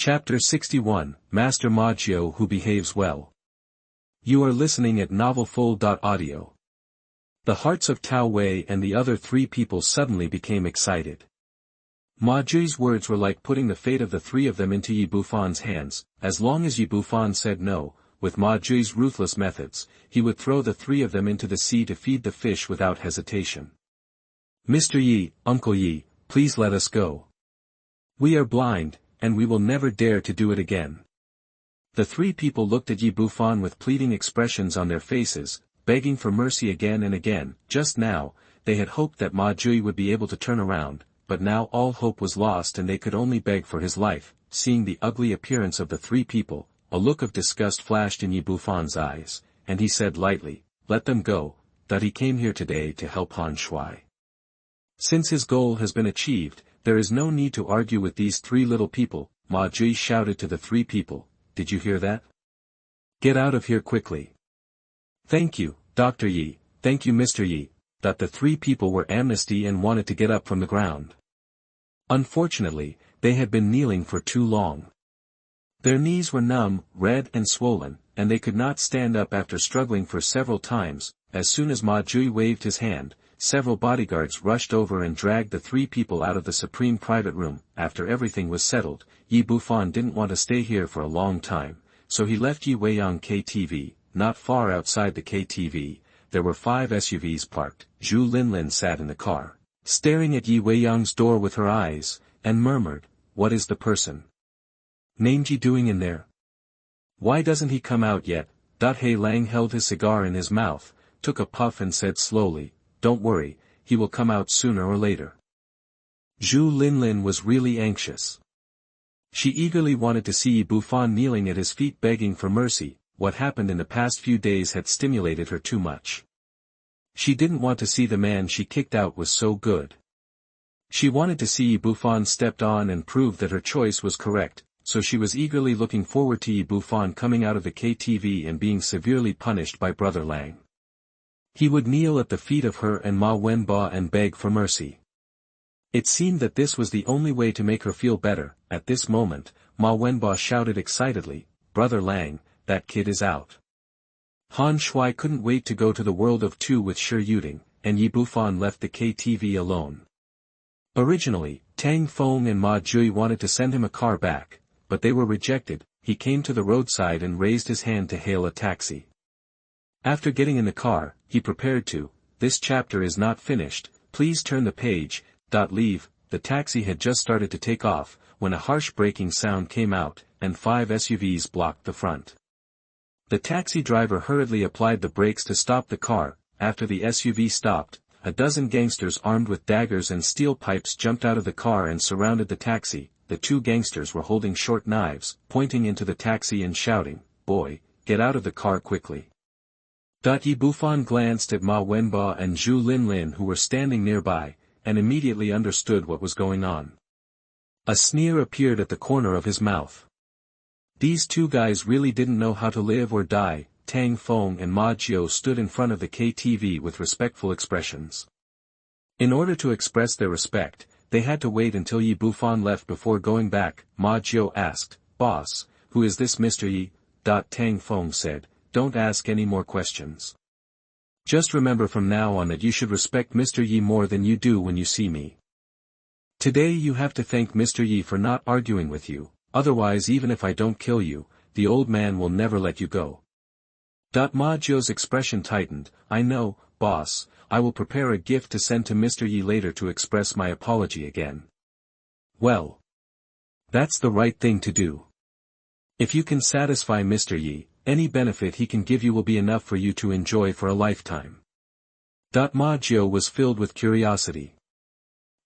Chapter 61, Master Ma Jiu Who Behaves Well. You are listening at NovelsThe. The hearts of Tao Wei and the other three people suddenly became excited. Ma Jiu's words were like putting the fate of the three of them into Yi Bufan's hands. As long as Yi Bufan said no, with Ma Jiu's ruthless methods, he would throw the three of them into the sea to feed the fish without hesitation. Mr. Yi, Uncle Yi, please let us go. We are blind, and we will never dare to do it again. The three people looked at Yi Bufan with pleading expressions on their faces, begging for mercy again and again. Just now, they had hoped that Ma Jiu would be able to turn around, but now all hope was lost and they could only beg for his life. Seeing the ugly appearance of the three people, a look of disgust flashed in Yi Bufan's eyes, and he said lightly, "Let them go, that he came here today to help Han Shui. Since his goal has been achieved, there is no need to argue with these three little people." Ma Jiu shouted to the three people, "Did you hear that? Get out of here quickly." "Thank you, Dr. Yi, thank you Mr. Yi," that the three people were amnesty and wanted to get up from the ground. Unfortunately, they had been kneeling for too long. Their knees were numb, red and swollen, and they could not stand up after struggling for several times. As soon as Ma Jiu waved his hand, several bodyguards rushed over and dragged the three people out of the supreme private room. After everything was settled, Yi Bufan didn't want to stay here for a long time, so he left Yi Weiyang KTV. Not far outside the KTV, there were 5 SUVs parked. Zhu Linlin sat in the car, staring at Yi Weiyang's door with her eyes, and murmured, "What is the person named Yi doing in there? Why doesn't he come out yet?" He Lang held his cigar in his mouth, took a puff and said slowly, "Don't worry, he will come out sooner or later." Zhu Linlin was really anxious. She eagerly wanted to see Yi Bufan kneeling at his feet begging for mercy. What happened in the past few days had stimulated her too much. She didn't want to see the man she kicked out was so good. She wanted to see Yi Bufan stepped on and prove that her choice was correct, so she was eagerly looking forward to Yi Bufan coming out of the KTV and being severely punished by Brother Lang. He would kneel at the feet of her and Ma Wenba and beg for mercy. It seemed that this was the only way to make her feel better. At this moment, Ma Wenba shouted excitedly, "Brother Lang, that kid is out." Han Shui couldn't wait to go to the world of two with Shi Yuding, and Yi Bufan left the KTV alone. Originally, Tang Feng and Ma Jiu wanted to send him a car back, but they were rejected. He came to the roadside and raised his hand to hail a taxi. After getting in the car, he prepared to, "This chapter is not finished, please turn the page." Leave. The taxi had just started to take off, when a harsh braking sound came out, and 5 SUVs blocked the front. The taxi driver hurriedly applied the brakes to stop the car. After the SUV stopped, a dozen gangsters armed with daggers and steel pipes jumped out of the car and surrounded the taxi. The 2 gangsters were holding short knives, pointing into the taxi and shouting, "Boy, get out of the car quickly." Yi Bufan glanced at Ma Wenba and Zhu Linlin who were standing nearby, and immediately understood what was going on. A sneer appeared at the corner of his mouth. These 2 guys really didn't know how to live or die. Tang Feng and Ma Jiu stood in front of the KTV with respectful expressions. In order to express their respect, they had to wait until Yi Bufan left before going back. Ma Jiu asked, "Boss, who is this Mr. Yi?" Tang Feng said, "Don't ask any more questions. Just remember from now on that you should respect Mr. Yi more than you do when you see me. Today you have to thank Mr. Yi for not arguing with you, otherwise even if I don't kill you, the old man will never let you go." Ma Jiu's expression tightened. "I know, boss, I will prepare a gift to send to Mr. Yi later to express my apology again." "Well, that's the right thing to do. If you can satisfy Mr. Yi, any benefit he can give you will be enough for you to enjoy for a lifetime." Ma Jiu was filled with curiosity.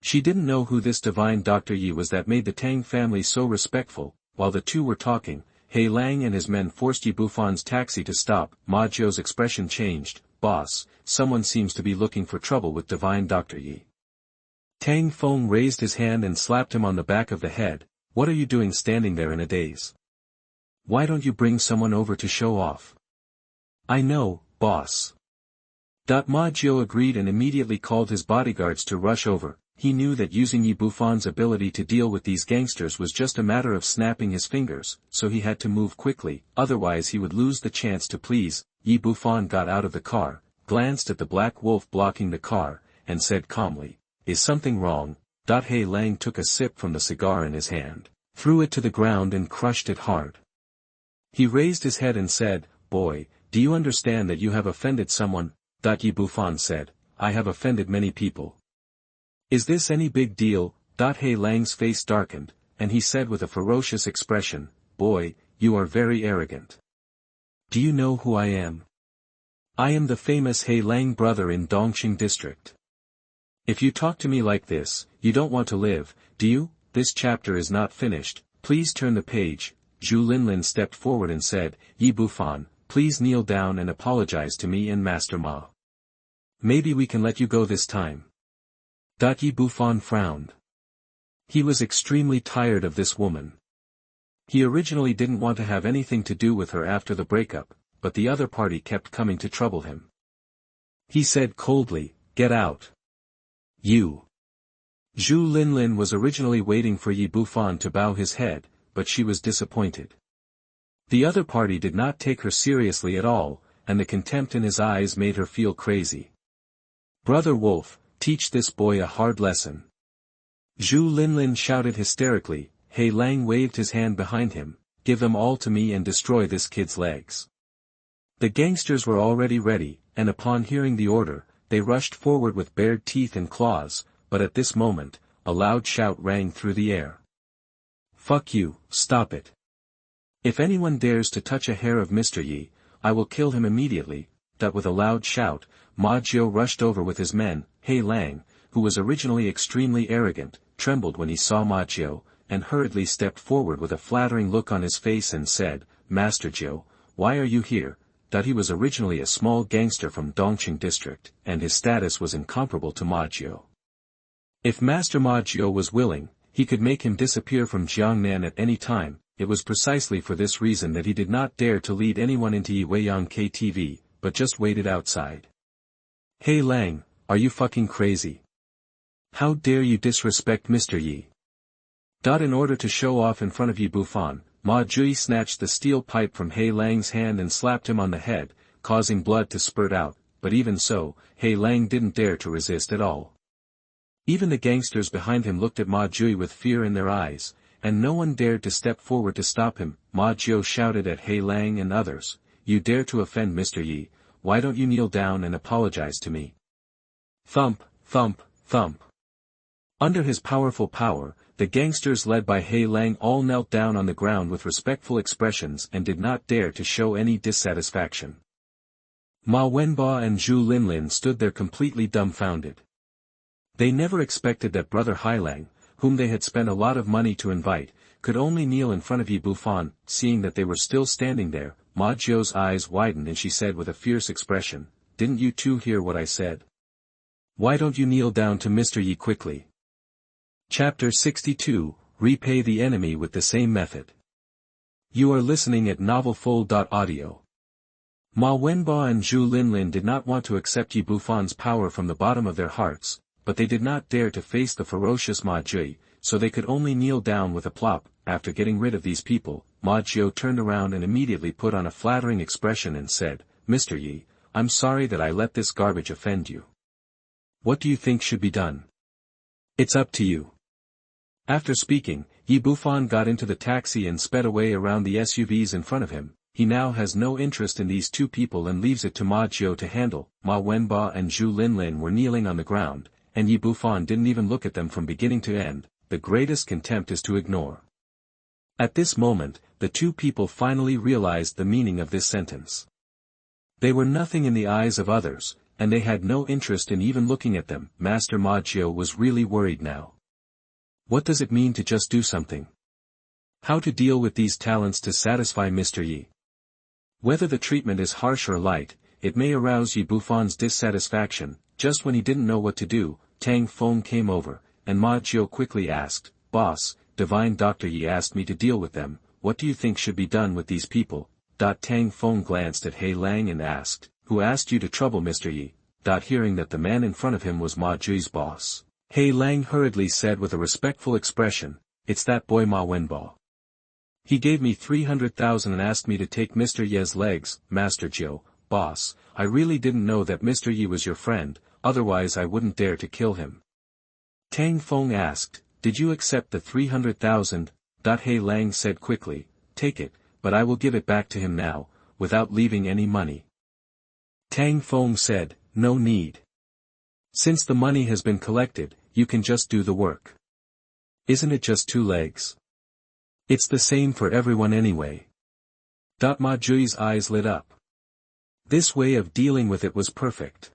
She didn't know who this divine Dr. Yi was that made the Tang family so respectful. While the 2 were talking, He Lang and his men forced Yi Bufan's taxi to stop. Ma Jiu's expression changed. "Boss, someone seems to be looking for trouble with divine Dr. Yi." Tang Feng raised his hand and slapped him on the back of the head. "What are you doing standing there in a daze? Why don't you bring someone over to show off?" "I know, boss." Ma Jiu agreed and immediately called his bodyguards to rush over. He knew that using Yi Bufan's ability to deal with these gangsters was just a matter of snapping his fingers, so he had to move quickly, otherwise he would lose the chance to please. Yi Bufan got out of the car, glanced at the black wolf blocking the car, and said calmly, "Is something wrong?" He Lang took a sip from the cigar in his hand, threw it to the ground and crushed it hard. He raised his head and said, "Boy, do you understand that you have offended someone?" Yi Bufan said, "I have offended many people." "Is this any big deal?" He Lang's face darkened, and he said with a ferocious expression, "Boy, you are very arrogant. Do you know who I am? I am the famous He Lang brother in Dongqing district. If you talk to me like this, you don't want to live, do you?" This chapter is not finished, please turn the page. Zhu Linlin stepped forward and said, "Yi Bufan, please kneel down and apologize to me and Master Ma. Maybe we can let you go this time." Yi Bufan frowned. He was extremely tired of this woman. He originally didn't want to have anything to do with her after the breakup, but the other party kept coming to trouble him. He said coldly, "Get out. You." Zhu Linlin was originally waiting for Yi Bufan to bow his head, but she was disappointed. The other party did not take her seriously at all, and the contempt in his eyes made her feel crazy. "Brother Wolf, teach this boy a hard lesson." Zhu Linlin shouted hysterically. He Lang waved his hand behind him, "Give them all to me and destroy this kid's legs." The gangsters were already ready, and upon hearing the order, they rushed forward with bared teeth and claws, but at this moment, a loud shout rang through the air. "Fuck you, stop it. If anyone dares to touch a hair of Mr. Yi, I will kill him immediately." With a loud shout, Ma Jiu rushed over with his men. He Lang, who was originally extremely arrogant, trembled when he saw Ma Jiu, and hurriedly stepped forward with a flattering look on his face and said, "Master Jiu, why are you here?" He was originally a small gangster from Dongqing district, and his status was incomparable to Ma Jiu. If Master Ma Jiu was willing, he could make him disappear from Jiangnan at any time. It was precisely for this reason that he did not dare to lead anyone into Yi Weiyang KTV, but just waited outside. "He Lang, are you fucking crazy? How dare you disrespect Mr. Yi?" In order to show off in front of Yi Bufan, Ma Jiu snatched the steel pipe from He Lang's hand and slapped him on the head, causing blood to spurt out, but even so, He Lang didn't dare to resist at all. Even the gangsters behind him looked at Ma Jiu with fear in their eyes, and no one dared to step forward to stop him. Ma Jiu shouted at He Lang and others, "You dare to offend Mr. Yi, why don't you kneel down and apologize to me?" Thump, thump, thump. Under his powerful power, the gangsters led by He Lang all knelt down on the ground with respectful expressions and did not dare to show any dissatisfaction. Ma Wenba and Zhu Linlin stood there completely dumbfounded. They never expected that brother He Lang, whom they had spent a lot of money to invite, could only kneel in front of Yi Bufan. Seeing that they were still standing there, Ma Jiu's eyes widened and she said with a fierce expression, "Didn't you two hear what I said? Why don't you kneel down to Mr. Yi quickly?" Chapter 62, Repay the Enemy with the Same Method. You are listening at NovelsThe. Ma Wenba and Zhu Linlin did not want to accept Yi Bufan's power from the bottom of their hearts, but they did not dare to face the ferocious Ma Jiu, so they could only kneel down with a plop. After getting rid of these people, Ma Jiu turned around and immediately put on a flattering expression and said, "Mr. Yi, I'm sorry that I let this garbage offend you. What do you think should be done? It's up to you." After speaking, Yi Bufan got into the taxi and sped away around the SUVs in front of him. He now has no interest in these two people and leaves it to Ma Jiu to handle. Ma Wenba and Zhu Linlin were kneeling on the ground, and Yi Bufan didn't even look at them from beginning to end. The greatest contempt is to ignore. At this moment, the two people finally realized the meaning of this sentence. They were nothing in the eyes of others, and they had no interest in even looking at them. Master Ma Jiu was really worried now. What does it mean to just do something? How to deal with these talents to satisfy Mr. Yi? Whether the treatment is harsh or light, it may arouse Yi Bufan's dissatisfaction. Just when he didn't know what to do, Tang Feng came over, and Ma Jiu quickly asked, "Boss, Divine Dr. Yi asked me to deal with them, what do you think should be done with these people?" Tang Feng glanced at He Lang and asked, "Who asked you to trouble Mr. Yi?" Hearing that the man in front of him was Ma Jiu's boss, He Lang hurriedly said with a respectful expression, "It's that boy Ma Wenbo. He gave me 300,000 and asked me to take Mr. Ye's legs, Master Jiu, boss. I really didn't know that Mr. Ye was your friend, otherwise I wouldn't dare to kill him." Tang Feng asked, "Did you accept the 300,000? He Lang said quickly, "Take it, but I will give it back to him now, without leaving any money." Tang Feng said, "No need. Since the money has been collected, you can just do the work. Isn't it just 2 legs? It's the same for everyone anyway." Ma Jiu's eyes lit up. This way of dealing with it was perfect.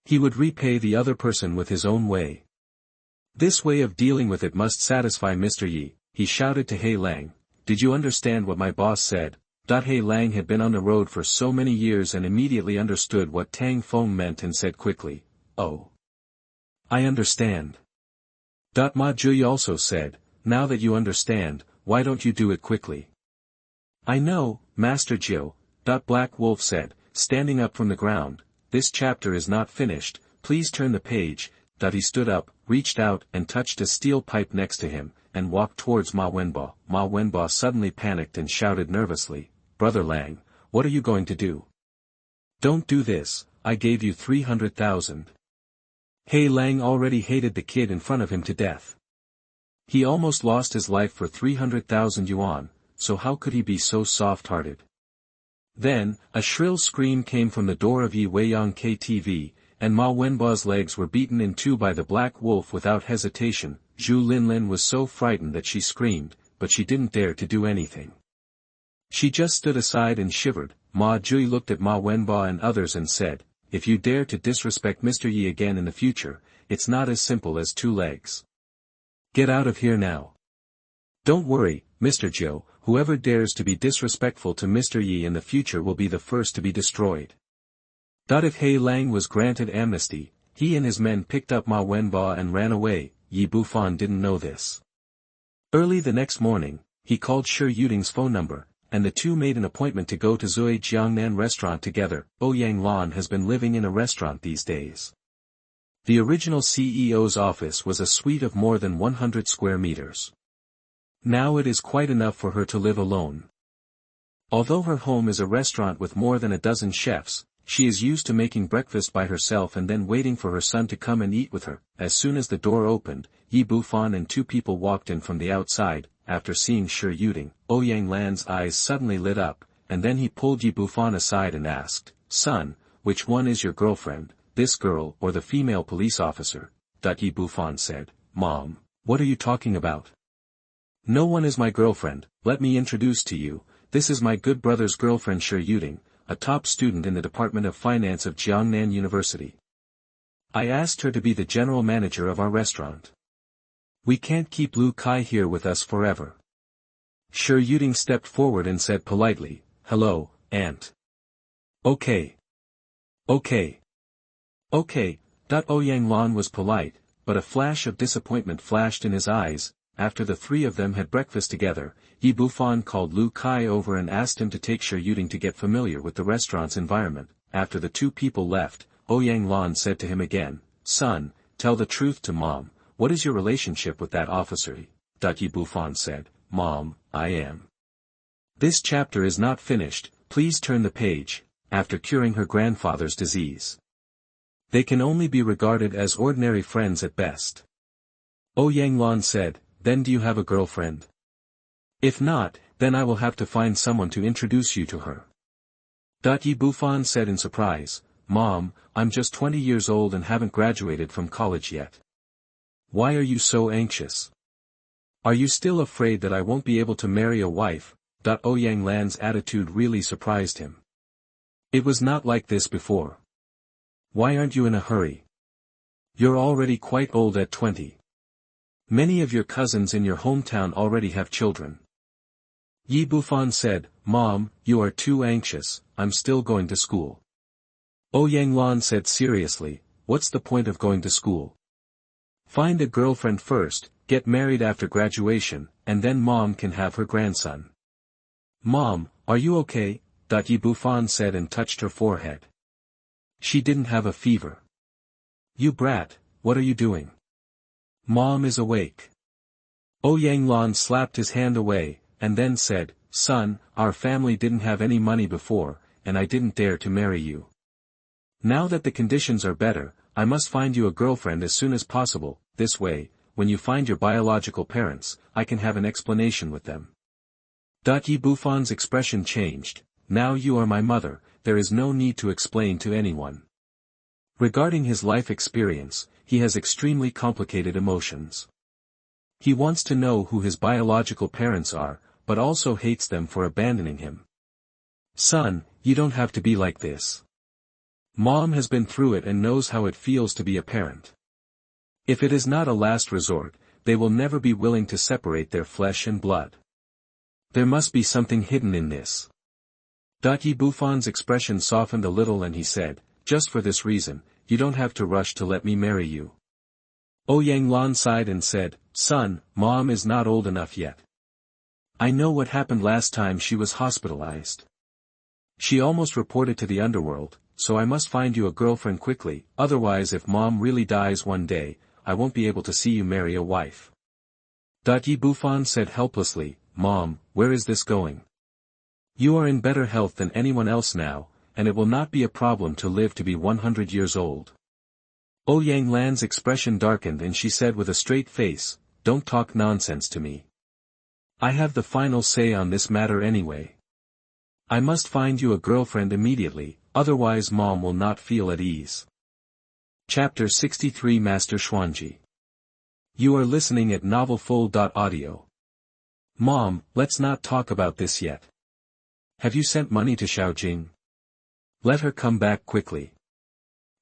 He would repay the other person with his own way. This way of dealing with it must satisfy Mr. Yi. He shouted to He Lang, "Did you understand what my boss said?" He Lang had been on the road for so many years and immediately understood what Tang Feng meant and said quickly, "Oh. I understand." Ma Jiu also said, "Now that you understand, why don't you do it quickly?" "I know, Master Jiu," Black Wolf said, standing up from the ground. "This chapter is not finished, please turn the page." He stood up, reached out and touched a steel pipe next to him, and walked towards Ma Wenbo. Ma Wenbo suddenly panicked and shouted nervously, "Brother Lang, what are you going to do? Don't do this, I gave you 300,000. He Lang already hated the kid in front of him to death. He almost lost his life for 300,000 yuan, so how could he be so soft-hearted? Then, a shrill scream came from the door of Yi Weiyang KTV, and Ma Wenbo's legs were beaten in 2 by the Black Wolf without hesitation. Zhu Linlin was so frightened that she screamed, but she didn't dare to do anything. She just stood aside and shivered. Ma Jiu looked at Ma Wenbo and others and said, "If you dare to disrespect Mr. Yi again in the future, it's not as simple as 2 legs. Get out of here now. Don't worry, Mr. Jiu, whoever dares to be disrespectful to Mr. Yi in the future will be the first to be destroyed." If He Lang was granted amnesty, he and his men picked up Ma Wenbo and ran away. Yi Bufan didn't know this. Early the next morning, he called Shi Yuding's phone number, and the two made an appointment to go to Zui Jiangnan restaurant together. Ouyang Lan has been living in a restaurant these days. The original CEO's office was a suite of more than 100 square meters. Now it is quite enough for her to live alone. Although her home is a restaurant with more than a dozen chefs, she is used to making breakfast by herself and then waiting for her son to come and eat with her. As soon as the door opened, Yi Bufan and 2 people walked in from the outside. After seeing Shi Yuding, Ouyang Lan's eyes suddenly lit up, and then he pulled Yi Bufan aside and asked, "Son, which one is your girlfriend, this girl or the female police officer?" Yi Bufan said, "Mom, what are you talking about? No one is my girlfriend. Let me introduce to you, this is my good brother's girlfriend Shi Yuding, a top student in the Department of Finance of Jiangnan University. I asked her to be the general manager of our restaurant. We can't keep Lu Kai here with us forever." Shi Yuding stepped forward and said politely, "Hello, Aunt." Okay. Okay. Okay. Ouyang Lan was polite, but a flash of disappointment flashed in his eyes. After the 3 of them had breakfast together, Yi Bufan called Lu Kai over and asked him to take Shi Yuding to get familiar with the restaurant's environment. After the 2 people left, Ouyang Lan said to him again, "Son, tell the truth to Mom, what is your relationship with that officer?" Yi Bufan said, "Mom, I am." This chapter is not finished, please turn the page. After curing her grandfather's disease, they can only be regarded as ordinary friends at best. Ouyang Lan said, "Then do you have a girlfriend? If not, then I will have to find someone to introduce you to her." Yi Bufan said in surprise, "Mom, I'm just 20 years old and haven't graduated from college yet. Why are you so anxious? Are you still afraid that I won't be able to marry a wife?" Ouyang Lan's attitude really surprised him. It was not like this before. "Why aren't you in a hurry? You're already quite old at 20. Many of your cousins in your hometown already have children." Yi Bufan said, "Mom, you are too anxious, I'm still going to school." Ouyang Lan said seriously, "What's the point of going to school? Find a girlfriend first, get married after graduation, and then Mom can have her grandson." "Mom, are you okay?" Yi Bufan said and touched her forehead. She didn't have a fever. "You brat, what are you doing? Mom is awake. Yang Lan slapped his hand away, and then said, Son, our family didn't have any money before, and I didn't dare to marry you. Now that the conditions are better, I must find you a girlfriend as soon as possible. This way, when you find your biological parents, I can have an explanation with them. Yi Bufan's expression changed. Now you are my mother, there is no need to explain to anyone. Regarding his life experience, he has extremely complicated emotions. He wants to know who his biological parents are, but also hates them for abandoning him. Son, you don't have to be like this. Mom has been through it and knows how it feels to be a parent. If it is not a last resort, they will never be willing to separate their flesh and blood. There must be something hidden in this. Yi Bufan's expression softened a little and he said, just for this reason, you don't have to rush to let me marry you. Yang Lan sighed and said, Son, Mom is not old enough yet. I know what happened last time she was hospitalized. She almost reported to the underworld, so I must find you a girlfriend quickly, otherwise if Mom really dies one day, I won't be able to see you marry a wife. Yi Bufan said helplessly, Mom, where is this going? You are in better health than anyone else now, and it will not be a problem to live to be 100 years old. Yang Lan's expression darkened and she said with a straight face, Don't talk nonsense to me. I have the final say on this matter anyway. I must find you a girlfriend immediately, otherwise Mom will not feel at ease. Chapter 63 Master Xuanji. You are listening at NovelsThe. Mom, let's not talk about this yet. Have you sent money to Xiaojing? Let her come back quickly.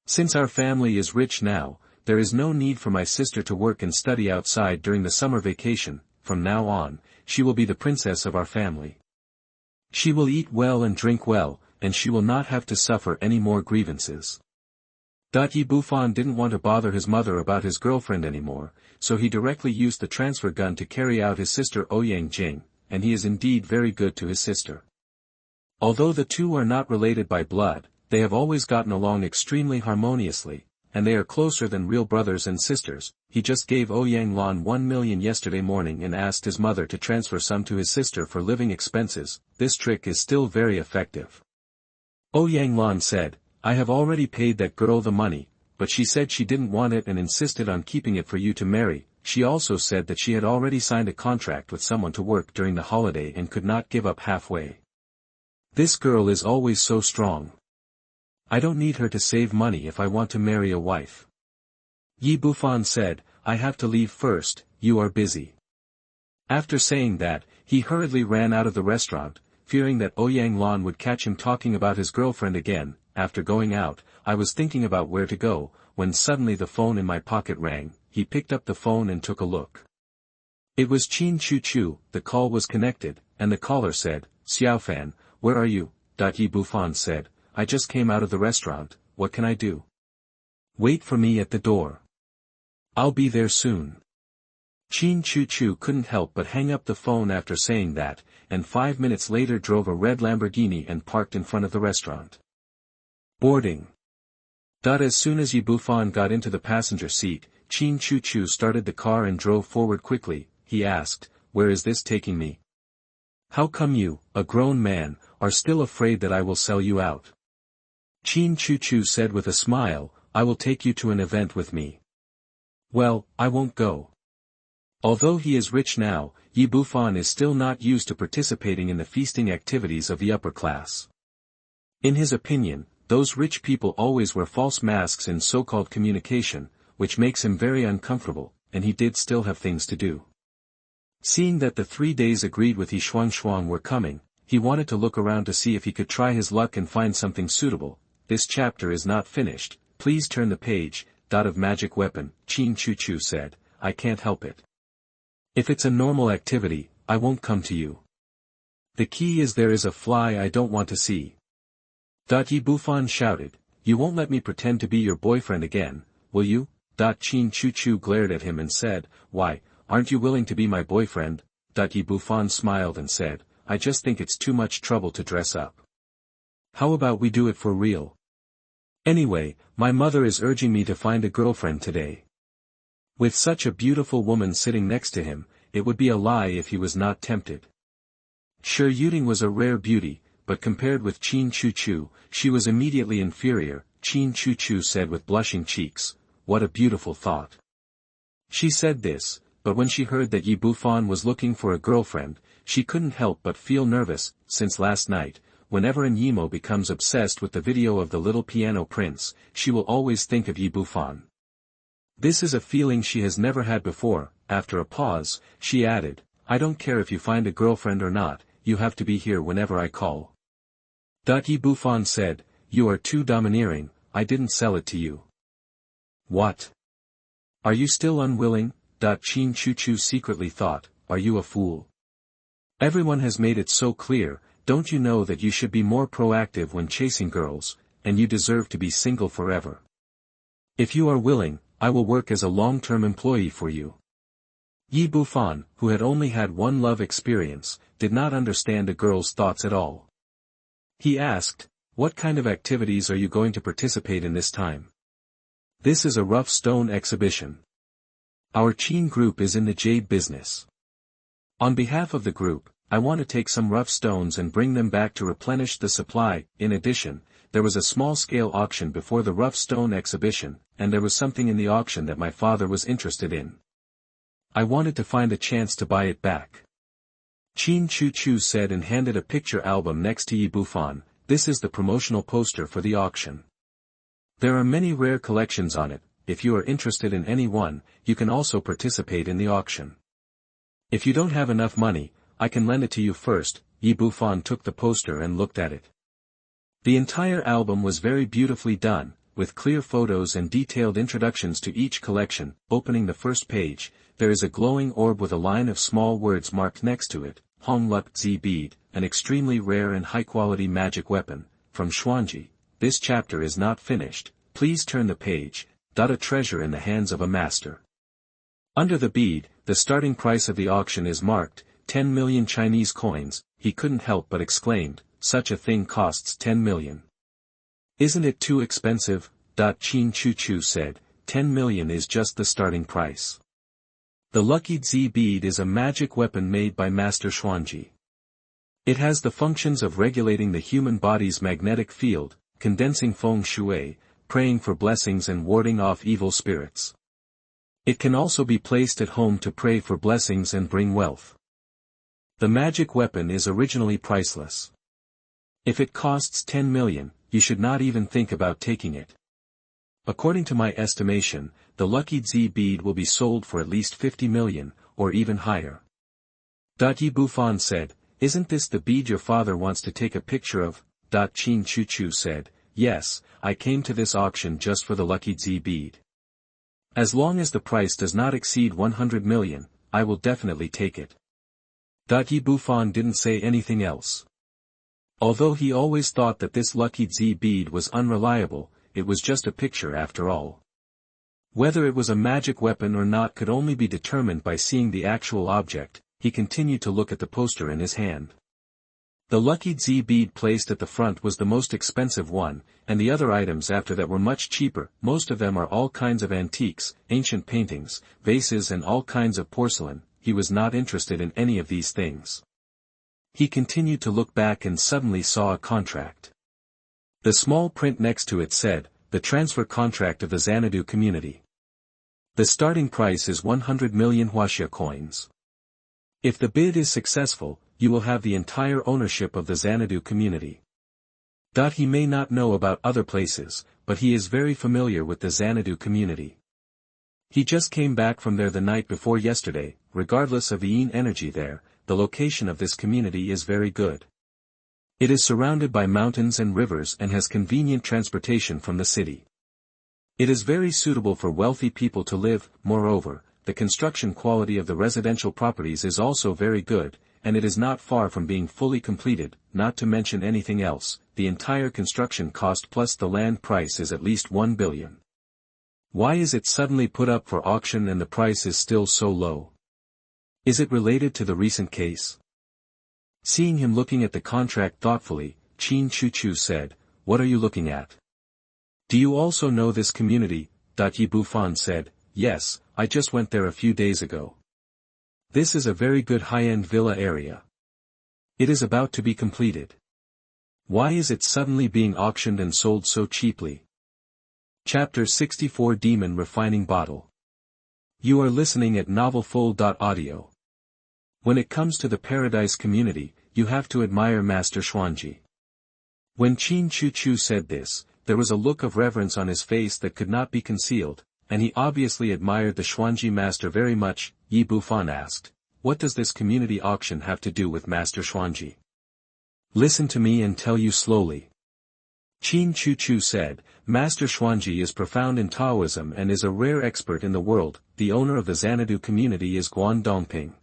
Since our family is rich now, there is no need for my sister to work and study outside during the summer vacation. From now on, she will be the princess of our family. She will eat well and drink well, and she will not have to suffer any more grievances. Yi Bufan didn't want to bother his mother about his girlfriend anymore, so he directly used the transfer gun to carry out his sister Ouyang Jing, and he is indeed very good to his sister. Although the two are not related by blood, they have always gotten along extremely harmoniously, and they are closer than real brothers and sisters. He just gave Yang Lan 1 million yesterday morning and asked his mother to transfer some to his sister for living expenses. This trick is still very effective. Yang Lan said, I have already paid that girl the money, but she said she didn't want it and insisted on keeping it for you to marry. She also said that she had already signed a contract with someone to work during the holiday and could not give up halfway. This girl is always so strong. I don't need her to save money if I want to marry a wife. Yi Bufan said, I have to leave first, you are busy. After saying that, he hurriedly ran out of the restaurant, fearing that Yang Lan would catch him talking about his girlfriend again. After going out, I was thinking about where to go, when suddenly the phone in my pocket rang. He picked up the phone and took a look. It was Qin Chu Chu. The call was connected, and the caller said, Xiaofan, where are you? Yi Bufan said, I just came out of the restaurant, what can I do? Wait for me at the door. I'll be there soon. Qin Chu Chu couldn't help but hang up the phone after saying that, and 5 minutes later drove a red Lamborghini and parked in front of the restaurant. Boarding. As soon as Yi Bufan got into the passenger seat, Qin Chu Chu started the car and drove forward quickly. He asked, where is this taking me? How come you, a grown man, are still afraid that I will sell you out? Qin Chu Chu said with a smile, I will take you to an event with me. Well, I won't go. Although he is rich now, Yi Bufan is still not used to participating in the feasting activities of the upper class. In his opinion, those rich people always wear false masks in so-called communication, which makes him very uncomfortable, and he did still have things to do. Seeing that the 3 days agreed with He Shuang were coming, he wanted to look around to see if he could try his luck and find something suitable. This chapter is not finished, please turn the page. Of magic weapon, Qin Chu Chu said, I can't help it. If it's a normal activity, I won't come to you. The key is there is a fly I don't want to see. Yi Bufan shouted, you won't let me pretend to be your boyfriend again, will you? Qin Chu Chu glared at him and said, why, aren't you willing to be my boyfriend? Yi Bufan smiled and said, I just think it's too much trouble to dress up. How about we do it for real? Anyway, my mother is urging me to find a girlfriend today. With such a beautiful woman sitting next to him, it would be a lie if he was not tempted. Sure, Yuding was a rare beauty, but compared with Qin Chu, she was immediately inferior. Qin Chu said with blushing cheeks, "What a beautiful thought." She said this, but when she heard that Yi Bufan was looking for a girlfriend, she couldn't help but feel nervous. Since last night, whenever an Yimo becomes obsessed with the video of the little piano prince, she will always think of Yi Bufan. This is a feeling she has never had before. After a pause, she added, "I don't care if you find a girlfriend or not, you have to be here whenever I call." Yi Bufan said, "You are too domineering, I didn't sell it to you." "What? Are you still unwilling?" Qin Chu secretly thought, "Are you a fool? Everyone has made it so clear, don't you know that you should be more proactive when chasing girls, and you deserve to be single forever? If you are willing, I will work as a long-term employee for you." Yi Bufan, who had only had one love experience, did not understand a girl's thoughts at all. He asked, "What kind of activities are you going to participate in this time?" "This is a rough stone exhibition. Our Qin group is in the jade business. On behalf of the group, I want to take some rough stones and bring them back to replenish the supply." In addition, there was a small-scale auction before the rough stone exhibition, and there was something in the auction that my father was interested in. I wanted to find a chance to buy it back. Qin Chu said and handed a picture album next to Yi Bufan. "This is the promotional poster for the auction. There are many rare collections on it. If you are interested in any one, you can also participate in the auction. If you don't have enough money, I can lend it to you first." Yi Bufan took the poster and looked at it. The entire album was very beautifully done, with clear photos and detailed introductions to each collection. Opening the first page, there is a glowing orb with a line of small words marked next to it, Mtlnovel bead, an extremely rare and high-quality magic weapon, from Xuanji. This chapter is not finished, please turn the page. A treasure in the hands of a master. Under the bead, the starting price of the auction is marked, 10 million Chinese coins. He couldn't help but exclaimed, "Such a thing costs 10 million. Isn't it too expensive?" Qin Chu said, 10 million is just the starting price. The Lucky Z bead is a magic weapon made by Master Xuanji. It has the functions of regulating the human body's magnetic field, condensing feng shui, praying for blessings and warding off evil spirits. It can also be placed at home to pray for blessings and bring wealth. The magic weapon is originally priceless. If it costs 10 million, you should not even think about taking it. According to my estimation, the Lucky Z bead will be sold for at least 50 million, or even higher. Yi Bufan said, "Isn't this the bead your father wants to take a picture of?" Qin Chu said, "Yes, I came to this auction just for the Lucky Z bead. As long as the price does not exceed 100 million, I will definitely take it." Yi Bufan didn't say anything else. Although he always thought that this Lucky Z bead was unreliable, it was just a picture after all. Whether it was a magic weapon or not could only be determined by seeing the actual object. He continued to look at the poster in his hand. The Lucky Z bead placed at the front was the most expensive one, and the other items after that were much cheaper. Most of them are all kinds of antiques, ancient paintings, vases and all kinds of porcelain. He was not interested in any of these things. He continued to look back and suddenly saw a contract. The small print next to it said, "The transfer contract of the Xanadu community. The starting price is 100 million Huaxia coins. If the bid is successful, you will have the entire ownership of the Xanadu community." He may not know about other places, but he is very familiar with the Xanadu community. He just came back from there the night before yesterday. Regardless of the yin energy there, the location of this community is very good. It is surrounded by mountains and rivers and has convenient transportation from the city. It is very suitable for wealthy people to live. Moreover, the construction quality of the residential properties is also very good, and it is not far from being fully completed. Not to mention anything else, the entire construction cost plus the land price is at least 1 billion. Why is it suddenly put up for auction and the price is still so low? Is it related to the recent case? Seeing him looking at the contract thoughtfully, Qin Chu said, "What are you looking at? Do you also know this community?" Yi Bufan said, "Yes, I just went there a few days ago. This is a very good high-end villa area. It is about to be completed. Why is it suddenly being auctioned and sold so cheaply? Chapter 64 Demon Refining Bottle. You are listening at NovelsThe. When it comes to the Paradise community, you have to admire Master Xuanji. When Qin Chu Chu said this, there was a look of reverence on his face that could not be concealed, and he obviously admired the Xuanji master very much. Yi Bufan asked, "What does this community auction have to do with Master Xuanji?" "Listen to me and tell you slowly." Qin Chu Chu said, "Master Xuanji is profound in Taoism and is a rare expert in the world. The owner of the Xanadu community is Guangdongping.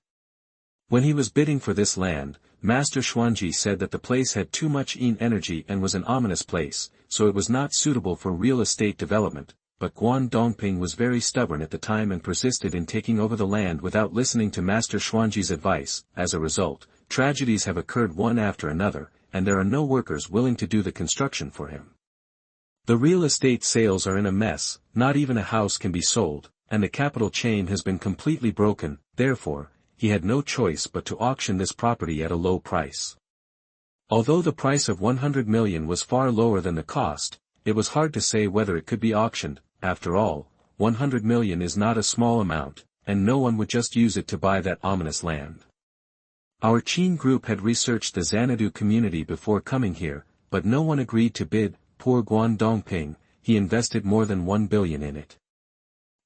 When he was bidding for this land, Master Xuanji said that the place had too much yin energy and was an ominous place, so it was not suitable for real estate development, but Guangdongping was very stubborn at the time and persisted in taking over the land without listening to Master Xuanji's advice. As a result, tragedies have occurred one after another, and there are no workers willing to do the construction for him. The real estate sales are in a mess, not even a house can be sold, and the capital chain has been completely broken. Therefore, he had no choice but to auction this property at a low price. Although the price of 100 million was far lower than the cost, it was hard to say whether it could be auctioned. After all, 100 million is not a small amount, and no one would just use it to buy that ominous land. Our Qin group had researched the Xanadu community before coming here, but no one agreed to bid. Poor Guangdongping, he invested more than 1 billion in it.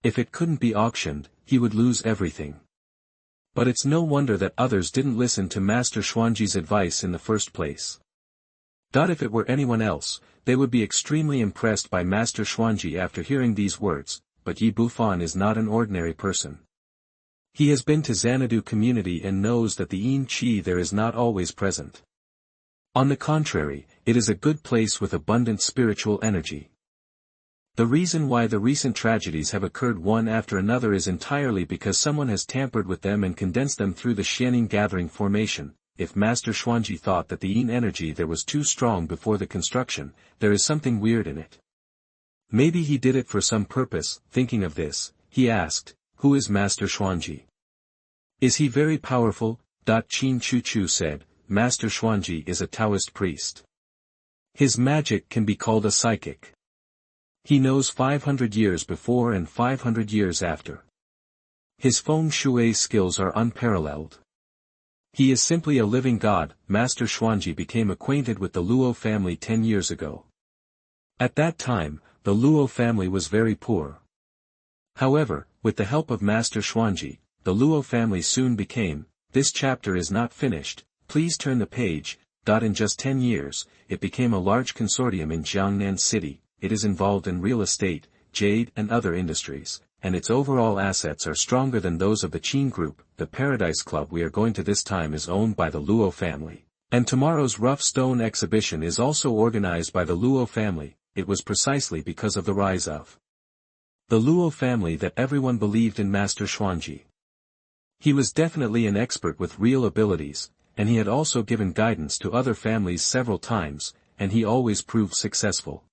If it couldn't be auctioned, he would lose everything. But it's no wonder that others didn't listen to Master Xuanji's advice in the first place. If it were anyone else, they would be extremely impressed by Master Xuanji after hearing these words, but Yi Bufan is not an ordinary person. He has been to Xanadu community and knows that the yin qi there is not always present. On the contrary, it is a good place with abundant spiritual energy. The reason why the recent tragedies have occurred one after another is entirely because someone has tampered with them and condensed them through the Xianing gathering formation. If Master Xuanji thought that the yin energy there was too strong before the construction, there is something weird in it. Maybe he did it for some purpose. Thinking of this, he asked, "Who is Master Xuanji? Is he very powerful?" Qin Chu Chu said, "Master Xuanji is a Taoist priest. His magic can be called a psychic. He knows 500 years before and 500 years after. His feng shui skills are unparalleled. He is simply a living god." Master Xuanji became acquainted with the Luo family 10 years ago. At that time, the Luo family was very poor. However, with the help of Master Xuanji, the Luo family soon became. This chapter is not finished, please turn the page. In just 10 years, it became a large consortium in Jiangnan City. It is involved in real estate, jade and other industries, and its overall assets are stronger than those of the Qin group. The Paradise Club we are going to this time is owned by the Luo family, and tomorrow's rough stone exhibition is also organized by the Luo family. It was precisely because of the rise of the Luo family that everyone believed in Master Xuanji. He was definitely an expert with real abilities, and he had also given guidance to other families several times, and he always proved successful.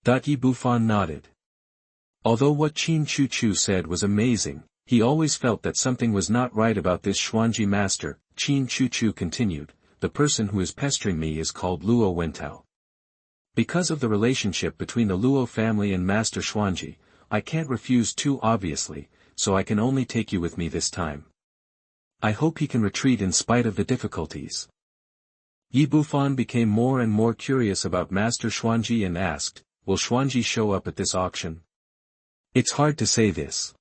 Yi Bufan nodded. Although what Qin Chu Chu said was amazing, he always felt that something was not right about this Xuanji master. Qin Chu Chu continued, "The person who is pestering me is called Luo Wentao. Because of the relationship between the Luo family and Master Xuanji, I can't refuse too obviously, so I can only take you with me this time. I hope he can retreat in spite of the difficulties." Yi Bufan became more and more curious about Master Xuanji and asked, "Will Xuanji show up at this auction?" It's hard to say this.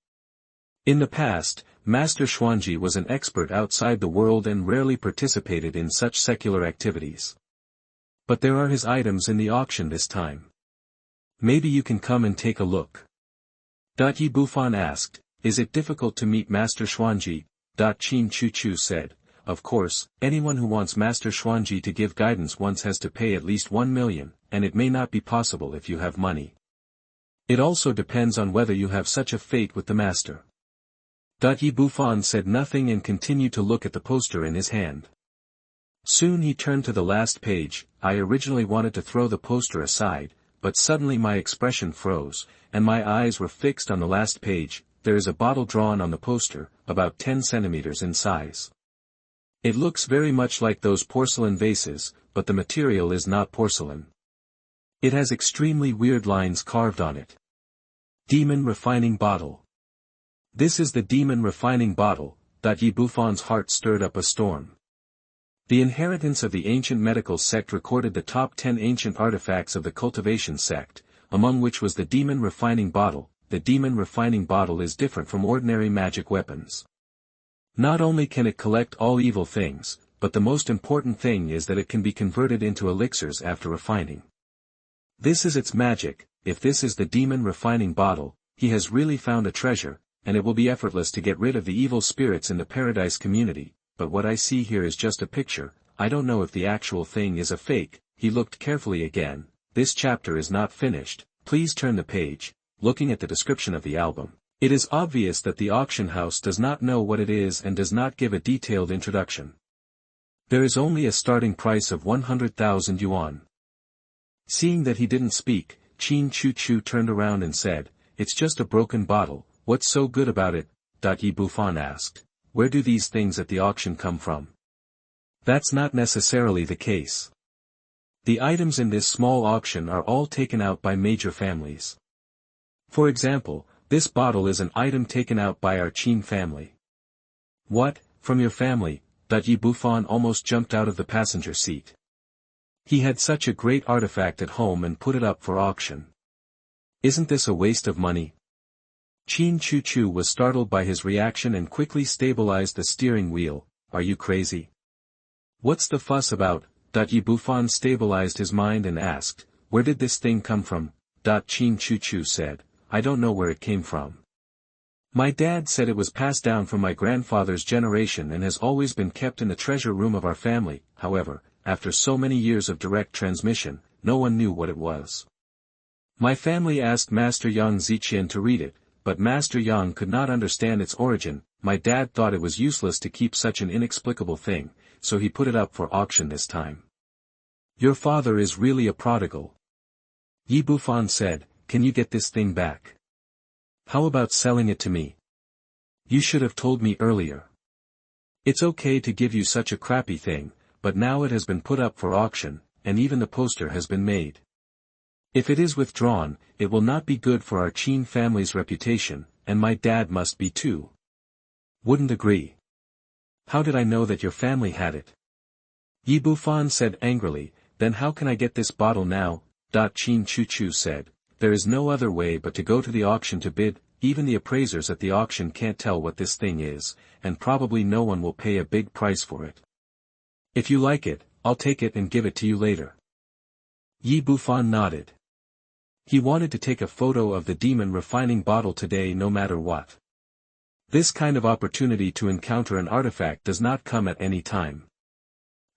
In the past, Master Xuanji was an expert outside the world and rarely participated in such secular activities. But there are his items in the auction this time. Maybe you can come and take a look. Yi Bufan asked, "Is it difficult to meet Master Xuanji?" Qin Chu Chu said, "Of course, anyone who wants Master Xuanji to give guidance once has to pay at least 1 million, and it may not be possible if you have money. It also depends on whether you have such a fate with the master." Yi Bufan said nothing and continued to look at the poster in his hand. Soon he turned to the last page. I originally wanted to throw the poster aside, but suddenly my expression froze, and my eyes were fixed on the last page. there is a bottle drawn on the poster, about 10 centimeters in size. It looks very much like those porcelain vases, but the material is not porcelain. It has extremely weird lines carved on it. Demon refining bottle. This is the demon refining bottle. Yi Bufan's heart stirred up a storm. The inheritance of the ancient medical sect recorded the top 10 ancient artifacts of the cultivation sect, among which was the demon refining bottle. The demon refining bottle is different from ordinary magic weapons. Not only can it collect all evil things, but the most important thing is that it can be converted into elixirs after refining. This is its magic. If this is the demon refining bottle, he has really found a treasure, and it will be effortless to get rid of the evil spirits in the paradise community. But what I see here is just a picture. I don't know if the actual thing is a fake. He looked carefully again. This chapter is not finished. Please turn the page. Looking at the description of the album, it is obvious that the auction house does not know what it is and does not give a detailed introduction. There is only a starting price of 100,000 yuan. Seeing that he didn't speak, Qin Chu Chu turned around and said, "It's just a broken bottle, what's so good about it?" Yi Bufan asked. "Where do these things at the auction come from?" That's not necessarily the case. The items in this small auction are all taken out by major families. For example, this bottle is an item taken out by our Qin family. What, from your family? Yi Bufan almost jumped out of the passenger seat. He had such a great artifact at home and put it up for auction. Isn't this a waste of money? Qin Chu Chu was startled by his reaction and quickly stabilized the steering wheel. Are you crazy? What's the fuss about? Yi Bufan stabilized his mind and asked, where did this thing come from? Qin Chu Chu said, I don't know where it came from. My dad said it was passed down from my grandfather's generation and has always been kept in the treasure room of our family. However, after so many years of direct transmission, no one knew what it was. My family asked Master Yang Ziqian to read it, but Master Yang could not understand its origin. My dad thought it was useless to keep such an inexplicable thing, so he put it up for auction this time. Your father is really a prodigal. Yi Bufan said, can you get this thing back? How about selling it to me? You should have told me earlier. It's okay to give you such a crappy thing, but now it has been put up for auction, and even the poster has been made. If it is withdrawn, it will not be good for our Qin family's reputation, and my dad must be too. Wouldn't agree. How did I know that your family had it? Yi Bufan said angrily, then how can I get this bottle now? Qin Chu Chu said, there is no other way but to go to the auction to bid. Even the appraisers at the auction can't tell what this thing is, and probably no one will pay a big price for it. If you like it, I'll take it and give it to you later. Yi Bufan nodded. He wanted to take a photo of the demon refining bottle today no matter what. This kind of opportunity to encounter an artifact does not come at any time.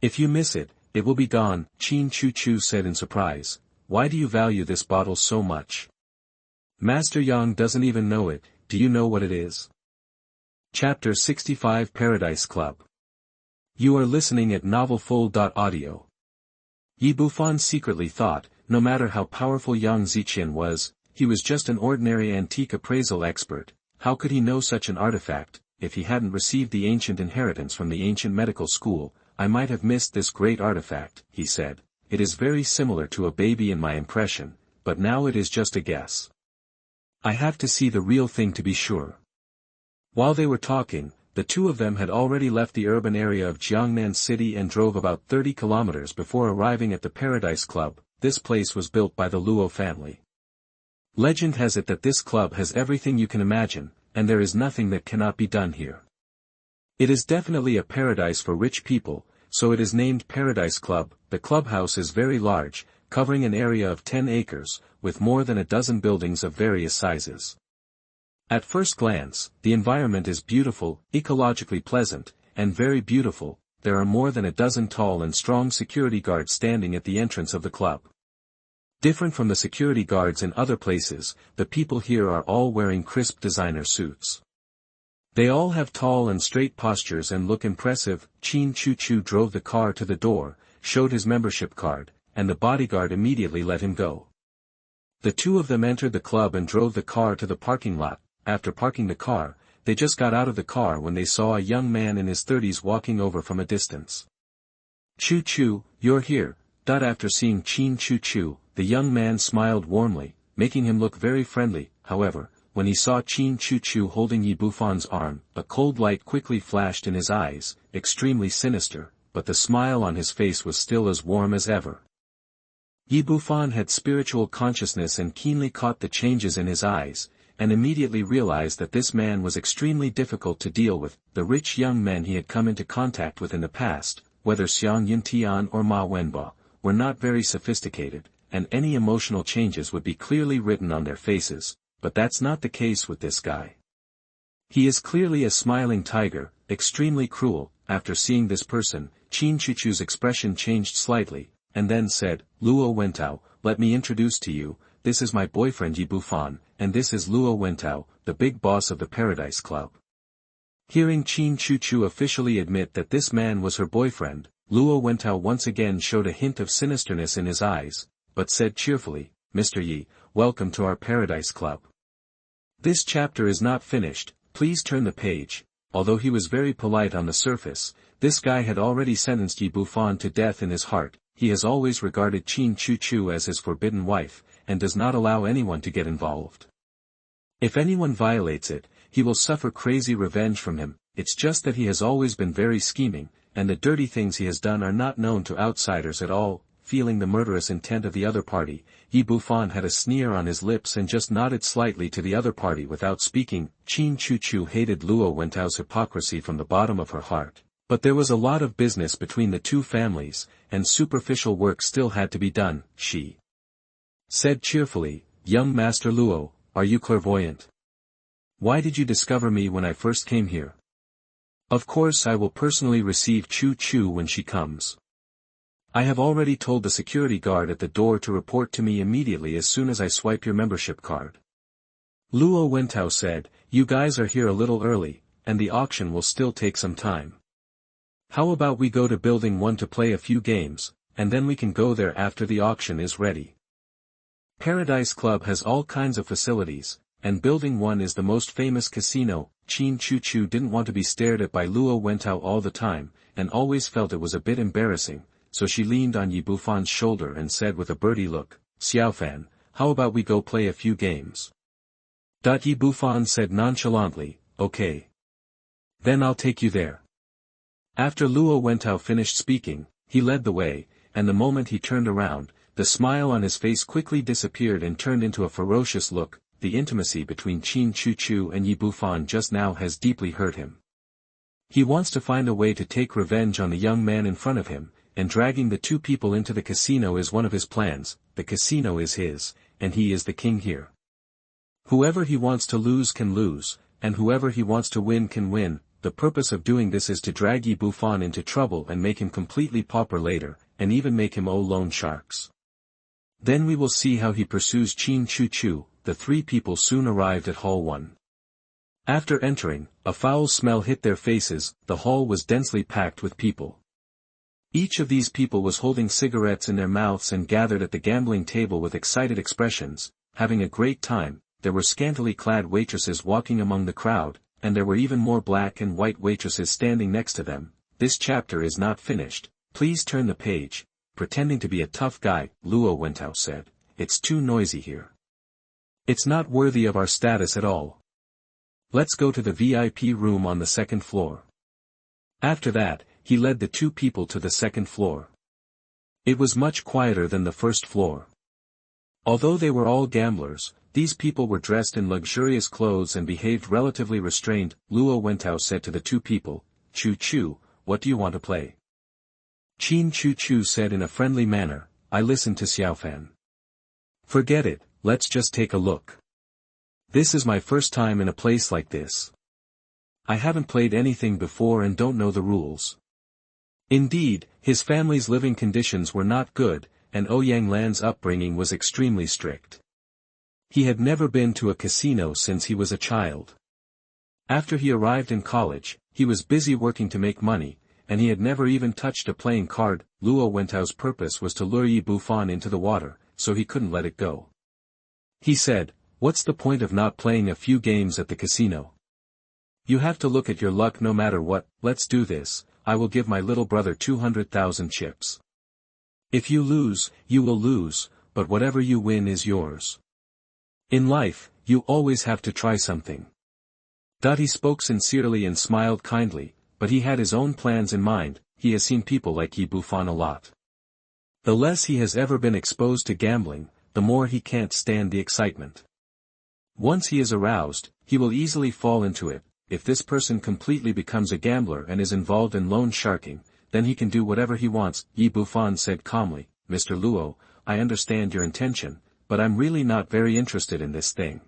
If you miss it, it will be gone, Qin Chu Chu said in surprise. Why do you value this bottle so much? Master Yang doesn't even know it. Do you know what it is? Chapter 65 Paradise Club. You are listening at NovelsThe. Yi Bufan secretly thought, no matter how powerful Yang Ziqian was, he was just an ordinary antique appraisal expert. How could he know such an artifact? If he hadn't received the ancient inheritance from the ancient medical school, I might have missed this great artifact, he said. It is very similar to a baby in my impression, but now it is just a guess. I have to see the real thing to be sure. While they were talking, the two of them had already left the urban area of Jiangnan City and drove about 30 kilometers before arriving at the Paradise Club. This place was built by the Luo family. Legend has it that this club has everything you can imagine, and there is nothing that cannot be done here. It is definitely a paradise for rich people, so it is named Paradise Club. The clubhouse is very large, covering an area of 10 acres, with more than a dozen buildings of various sizes. At first glance, the environment is beautiful, ecologically pleasant, and very beautiful. There are more than a dozen tall and strong security guards standing at the entrance of the club. Different from the security guards in other places, the people here are all wearing crisp designer suits. They all have tall and straight postures and look impressive. Qin Chu Chu drove the car to the door, showed his membership card, and the bodyguard immediately let him go. The two of them entered the club and drove the car to the parking lot. after parking the car, they just got out of the car when they saw a young man in his 30s walking over from a distance. "Chu Chu, you're here." After seeing Qin Chu Chu, the young man smiled warmly, making him look very friendly. However, when he saw Qin Chu Chu holding Yi Bufan's arm, a cold light quickly flashed in his eyes, extremely sinister, but the smile on his face was still as warm as ever. Yi Bufan had spiritual consciousness and keenly caught the changes in his eyes, and immediately realized that this man was extremely difficult to deal with. The rich young men he had come into contact with in the past, whether Xiang Yuntian or Ma Wenba, were not very sophisticated, and any emotional changes would be clearly written on their faces, but that's not the case with this guy. He is clearly a smiling tiger, extremely cruel. After seeing this person, Qin Chuchu's expression changed slightly, and then said, "Luo Wentao, let me introduce to you, this is my boyfriend Yi Bufan, and this is Luo Wentao, the big boss of the Paradise Club." Hearing Qin Chuchu officially admit that this man was her boyfriend, Luo Wentao once again showed a hint of sinisterness in his eyes, but said cheerfully, "Mr. Yi, welcome to our Paradise Club. This chapter is not finished, please turn the page." Although he was very polite on the surface, this guy had already sentenced Yi Bufan to death in his heart. He has always regarded Qin Chu Chu as his forbidden wife, and does not allow anyone to get involved. If anyone violates it, he will suffer crazy revenge from him. It's just that he has always been very scheming, and the dirty things he has done are not known to outsiders at all. Feeling the murderous intent of the other party, Yi Bufan had a sneer on his lips and just nodded slightly to the other party without speaking. Qin Chu Chu hated Luo Wentao's hypocrisy from the bottom of her heart, but there was a lot of business between the two families, and superficial work still had to be done. She said cheerfully, "Young Master Luo, are you clairvoyant? Why did you discover me when I first came here? Of course I will personally receive Chu Chu when she comes. I have already told the security guard at the door to report to me immediately as soon as I swipe your membership card." Luo Wentao said, "You guys are here a little early, and the auction will still take some time. How about we go to Building 1 to play a few games, and then we can go there after the auction is ready. Paradise Club has all kinds of facilities, and Building 1 is the most famous casino." Qin Chu Chu didn't want to be stared at by Luo Wentao all the time, and always felt it was a bit embarrassing, so she leaned on Yi Bufan's shoulder and said with a birdie look, "Xiaofan, how about we go play a few games?" Yi Bufan said nonchalantly, "Okay. Then I'll take you there." After Luo Wentao finished speaking, he led the way, and the moment he turned around, the smile on his face quickly disappeared and turned into a ferocious look. The intimacy between Qin Chu Chu and Yi Bufan just now has deeply hurt him. He wants to find a way to take revenge on the young man in front of him, and dragging the two people into the casino is one of his plans. The casino is his, and he is the king here. Whoever he wants to lose can lose, and whoever he wants to win can win. The purpose of doing this is to drag Yi Bufan into trouble and make him completely pauper later, and even make him owe loan sharks. Then we will see how he pursues Qin Chu Chu. The three people soon arrived at Hall 1. After entering, a foul smell hit their faces. The hall was densely packed with people. Each of these people was holding cigarettes in their mouths and gathered at the gambling table with excited expressions, having a great time. There were scantily clad waitresses walking among the crowd, and there were even more black and white waitresses standing next to them. This chapter is not finished, please turn the page. Pretending to be a tough guy, Luo Wentao said, "It's too noisy here. It's not worthy of our status at all. Let's go to the VIP room on the second floor." After that, he led the two people to the second floor. It was much quieter than the first floor. Although they were all gamblers, these people were dressed in luxurious clothes and behaved relatively restrained. Luo Wentao said to the two people, "Chu Chu, what do you want to play?" Qin Chu Chu said in a friendly manner, "I listen to Xiaofan." "Forget it, let's just take a look. This is my first time in a place like this. I haven't played anything before and don't know the rules." Indeed, his family's living conditions were not good, and Ouyang Lan's upbringing was extremely strict. He had never been to a casino since he was a child. After he arrived in college, he was busy working to make money, and he had never even touched a playing card. Luo Wentao's purpose was to lure Yi Bufan into the water, so he couldn't let it go. He said, What's the point of not playing a few games at the casino? You have to look at your luck no matter what. Let's do this. I will give my little brother 200,000 chips. If you lose, you will lose, but whatever you win is yours. In life, you always have to try something. He spoke sincerely and smiled kindly, but he had his own plans in mind. He has seen people like Bufan a lot. The less he has ever been exposed to gambling, the more he can't stand the excitement. Once he is aroused, he will easily fall into it. If this person completely becomes a gambler and is involved in loan sharking, then he can do whatever he wants. Bufan said calmly, Mr. Luo, I understand your intention, but I'm really not very interested in this thing.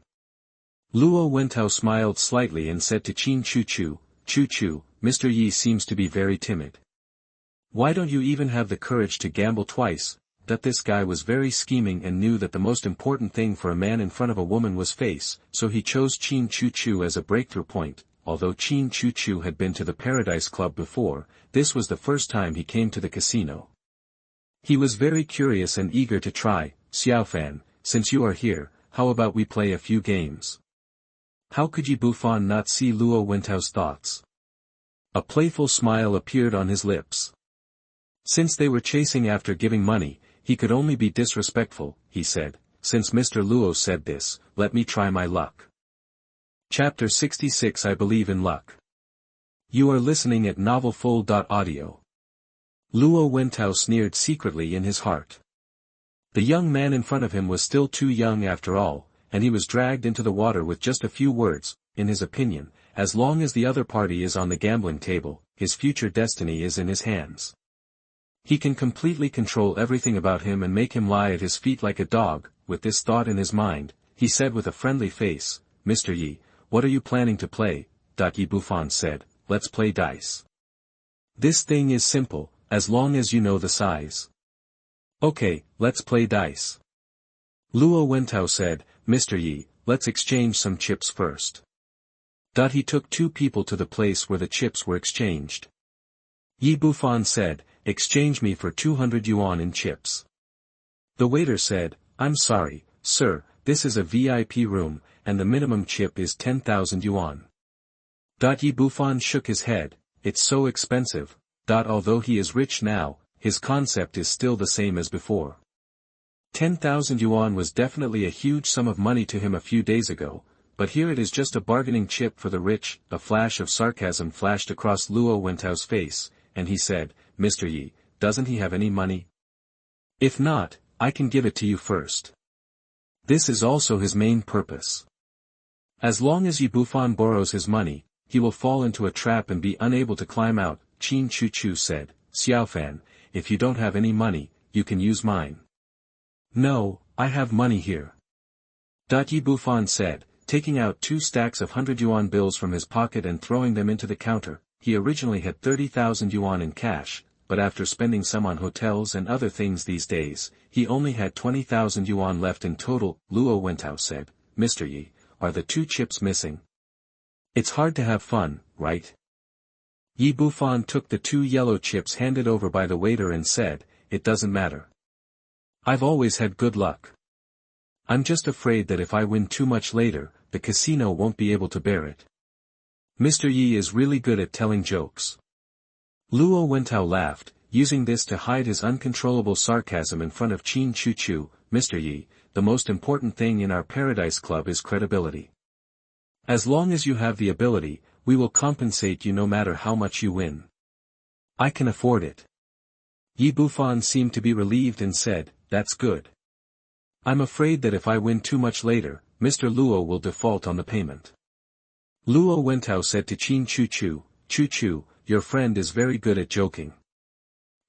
Luo Wentao smiled slightly and said to Qin Chu, Mr. Yi seems to be very timid. Why don't you even have the courage to gamble twice? This guy was very scheming and knew that the most important thing for a man in front of a woman was face, so he chose Qin Chu as a breakthrough point. Although Qin Chu had been to the Paradise Club before, this was the first time he came to the casino. He was very curious and eager to try. Xiaofan, since you are here, how about we play a few games? How could Bufan not see Luo Wentao's thoughts? A playful smile appeared on his lips. Since they were chasing after giving money, he could only be disrespectful, he said. Since Mr. Luo said this, let me try my luck. Chapter 66 I Believe in Luck. You are listening at NovelsThe. Luo Wentao sneered secretly in his heart. The young man in front of him was still too young after all, and he was dragged into the water with just a few words. In his opinion, as long as the other party is on the gambling table, his future destiny is in his hands. He can completely control everything about him and make him lie at his feet like a dog. With this thought in his mind, he said with a friendly face, Mr. Yi, what are you planning to play? Bufan said, let's play dice. This thing is simple, as long as you know the size. Okay, let's play dice. Luo Wentao said, Mr. Yi, let's exchange some chips first. He took two people to the place where the chips were exchanged. Bufan said, exchange me for 200 yuan in chips. The waiter said, I'm sorry, sir, this is a VIP room, and the minimum chip is 10,000 yuan. Bufan shook his head, it's so expensive. Although he is rich now, his concept is still the same as before. 10,000 yuan was definitely a huge sum of money to him a few days ago, but here it is just a bargaining chip for the rich. A flash of sarcasm flashed across Luo Wentao's face, and he said, Mr. Yi, doesn't he have any money? If not, I can give it to you first. This is also his main purpose. As long as Bufan borrows his money, he will fall into a trap and be unable to climb out. Qin Chu said, Xiaofan, if you don't have any money, you can use mine. No, I have money here. Bufan said, taking out 2 stacks of 100 yuan bills from his pocket and throwing them into the counter. He originally had 30,000 yuan in cash, but after spending some on hotels and other things these days, he only had 20,000 yuan left in total. Luo Wentao said, Mr. Yi, are the 2 chips missing? It's hard to have fun, right? Bufan took the 2 yellow chips handed over by the waiter and said, it doesn't matter. I've always had good luck. I'm just afraid that if I win too much later, the casino won't be able to bear it. Mr. Yi is really good at telling jokes. Luo Wentao laughed, using this to hide his uncontrollable sarcasm in front of Qin Chu. Mr. Yi, the most important thing in our Paradise Club is credibility. As long as you have the ability, we will compensate you no matter how much you win. I can afford it. Bufan seemed to be relieved and said, that's good. I'm afraid that if I win too much later, Mr. Luo will default on the payment. Luo Wentao said to Qin Chu, your friend is very good at joking.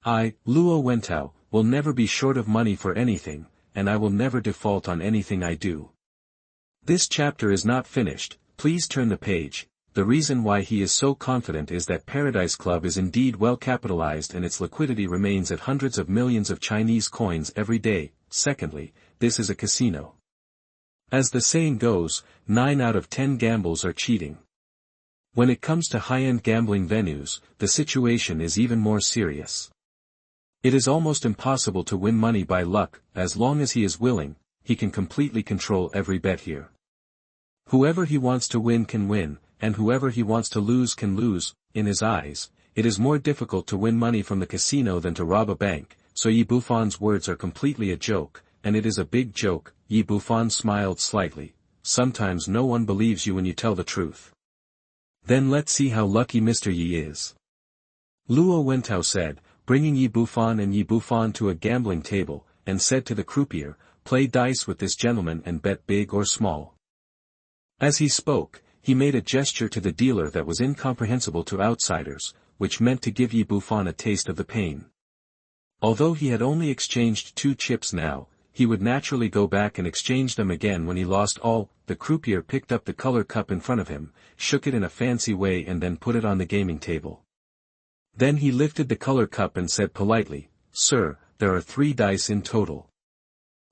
I, Luo Wentao, will never be short of money for anything, and I will never default on anything I do. This chapter is not finished, please turn the page. The reason why he is so confident is that Paradise Club is indeed well capitalized and its liquidity remains at hundreds of millions of Chinese coins every day. Secondly, this is a casino. As the saying goes, 9 out of 10 gambles are cheating. When it comes to high-end gambling venues, the situation is even more serious. It is almost impossible to win money by luck. As long as he is willing, he can completely control every bet here. Whoever he wants to win can win, and whoever he wants to lose can lose. In his eyes, it is more difficult to win money from the casino than to rob a bank, so Yi Bufan's words are completely a joke, and it is a big joke. Yi Bufan smiled slightly. Sometimes no one believes you when you tell the truth. Then let's see how lucky Mr. Yi is. Luo Wentao said, bringing Yi Bufan to a gambling table, and said to the croupier, play dice with this gentleman and bet big or small. As he spoke, he made a gesture to the dealer that was incomprehensible to outsiders, which meant to give Yi Bufan a taste of the pain. Although he had only exchanged 2 chips now, he would naturally go back and exchange them again when he lost all. The croupier picked up the color cup in front of him, shook it in a fancy way and then put it on the gaming table. Then he lifted the color cup and said politely, Sir, there are 3 dice in total.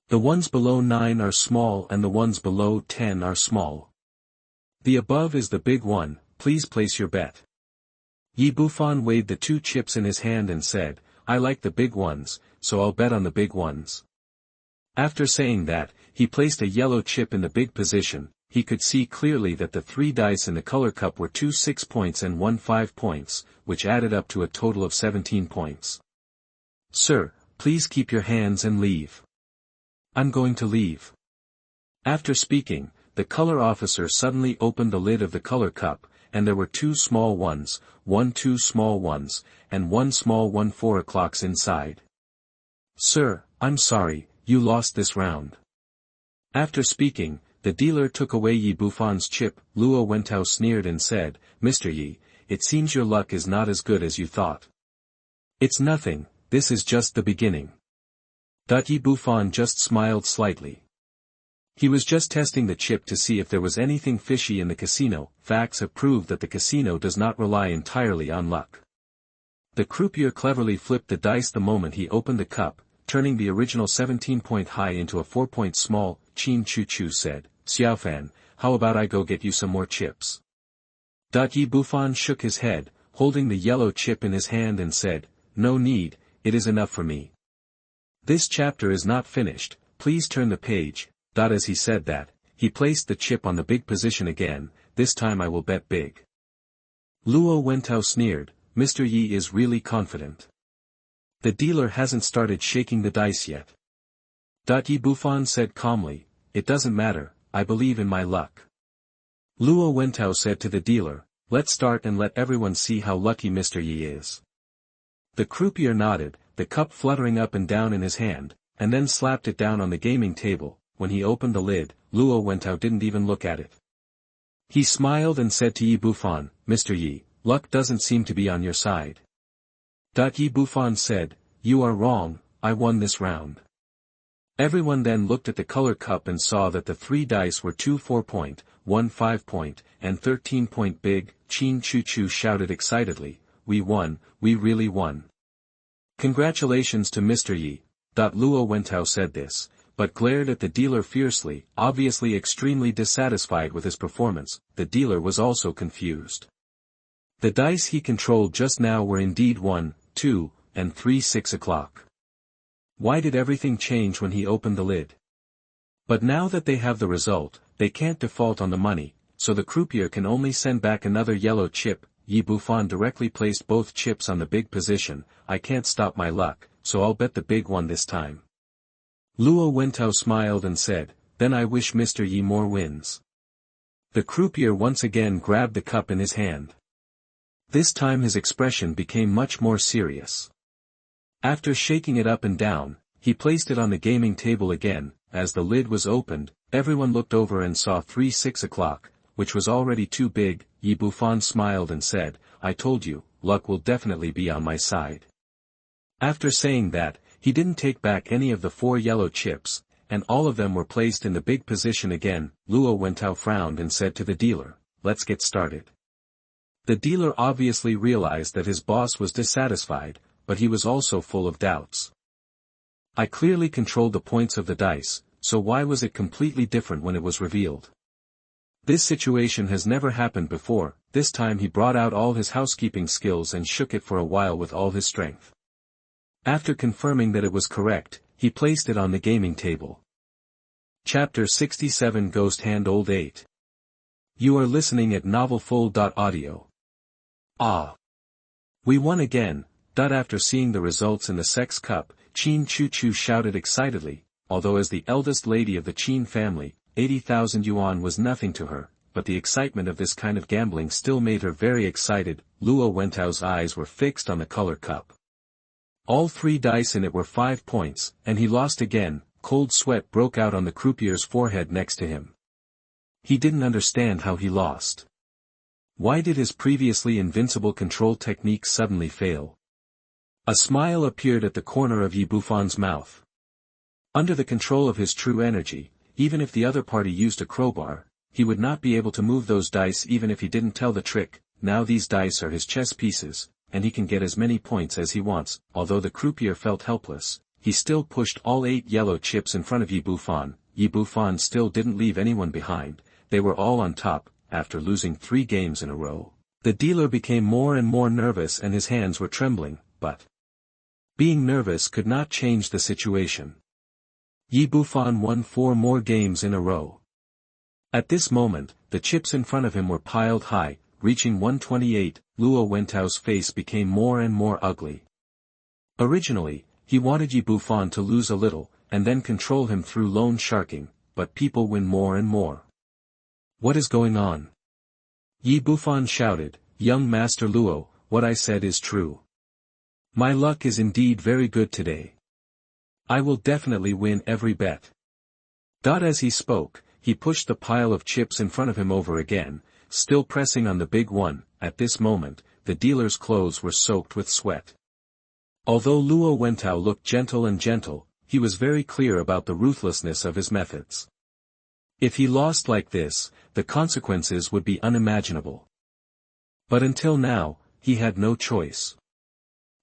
The ones below 9 are small and the ones below 10 are small. The above is the big one, please place your bet. Yi Bufan weighed the 2 chips in his hand and said, I like the big ones, so I'll bet on the big ones. After saying that, he placed a yellow chip in the big position. He could see clearly that the 3 dice in the color cup were 2 6 points and 1 5 points, which added up to a total of 17 points. Sir, please keep your hands and leave. I'm going to leave. After speaking, the color officer suddenly opened the lid of the color cup, and there were 2 small ones, 2 small ones, and 1 small 4 o'clocks inside. Sir, I'm sorry, you lost this round. After speaking, the dealer took away Yi Bufan's chip. Luo Wentao sneered and said, Mr. Yi, it seems your luck is not as good as you thought. It's nothing, this is just the beginning. Yi Bufan just smiled slightly. He was just testing the chip to see if there was anything fishy in the casino. Facts have proved that the casino does not rely entirely on luck. The croupier cleverly flipped the dice the moment he opened the cup, turning the original 17-point high into a 4-point small. Qin Chu Chu said, Xiaofan, how about I go get you some more chips? Yi Bufan shook his head, holding the yellow chip in his hand and said, no need, it is enough for me. This chapter is not finished, please turn the page. As he said that, he placed the chip on the big position again. This time I will bet big. Luo Wentao sneered, Mr. Yi is really confident. The dealer hasn't started shaking the dice yet. Yi Bufan said calmly, it doesn't matter, I believe in my luck. Luo Wentao said to the dealer, let's start and let everyone see how lucky Mr. Yi is. The croupier nodded, the cup fluttering up and down in his hand, and then slapped it down on the gaming table. When he opened the lid, Luo Wentao didn't even look at it. He smiled and said to Yi Bufan, Mr. Yi, luck doesn't seem to be on your side. Yi Bufan said, you are wrong, I won this round. Everyone then looked at the color cup and saw that the 3 dice were 2 4-point, 1 5-point, and 13-point big. Qin Chu Chu shouted excitedly, we won, we really won. Congratulations to Mr. Yi. Luo Wentao said this, but glared at the dealer fiercely, obviously extremely dissatisfied with his performance. The dealer was also confused. The dice he controlled just now were indeed 1, 2, and 3 6 o'clock. Why did everything change when he opened the lid? But now that they have the result, they can't default on the money, so the croupier can only send back another yellow chip. Yi Bufan directly placed both chips on the big position. I can't stop my luck, so I'll bet the big one this time. Luo Wentao smiled and said, then I wish Mr. Yi more wins. The croupier once again grabbed the cup in his hand. This time his expression became much more serious. After shaking it up and down, he placed it on the gaming table again. As the lid was opened, everyone looked over and saw 3 6 o'clock, which was already too big. Yi Bufan smiled and said, I told you, luck will definitely be on my side. After saying that, he didn't take back any of the 4 yellow chips, and all of them were placed in the big position again. Luo Wentao frowned and said to the dealer, let's get started. The dealer obviously realized that his boss was dissatisfied, but he was also full of doubts. I clearly controlled the points of the dice, so why was it completely different when it was revealed? This situation has never happened before. This time he brought out all his housekeeping skills and shook it for a while with all his strength. After confirming that it was correct, he placed it on the gaming table. Chapter 67 Ghost Hand Old 8 You are listening at NovelsThe. Ah! We won again. After seeing the results in the sex cup, Qin Chu shouted excitedly, although as the eldest lady of the Qin family, 80,000 yuan was nothing to her, but the excitement of this kind of gambling still made her very excited. Luo Wentao's eyes were fixed on the color cup. All 3 dice in it were 5 points, and he lost again. Cold sweat broke out on the croupier's forehead next to him. He didn't understand how he lost. Why did his previously invincible control technique suddenly fail? A smile appeared at the corner of Yi Bufan's mouth. Under the control of his true energy, even if the other party used a crowbar, he would not be able to move those dice even if he didn't tell the trick. Now these dice are his chess pieces, and he can get as many points as he wants. Although the croupier felt helpless, he still pushed all 8 yellow chips in front of Yi Bufan. Yi Bufan still didn't leave anyone behind. They were all on top. After losing 3 games in a row, the dealer became more and more nervous and his hands were trembling, but being nervous could not change the situation. Yi Bufan won 4 more games in a row. At this moment, the chips in front of him were piled high, reaching 128. Luo Wentao's face became more and more ugly. Originally, he wanted Yi Bufan to lose a little, and then control him through loan sharking, but people win more and more. What is going on? Yi Bufan shouted, Young Master Luo, what I said is true. My luck is indeed very good today. I will definitely win every bet. As he spoke, he pushed the pile of chips in front of him over again, still pressing on the big one. At this moment, the dealer's clothes were soaked with sweat. Although Luo Wentao looked gentle, he was very clear about the ruthlessness of his methods. If he lost like this, the consequences would be unimaginable. But until now, he had no choice.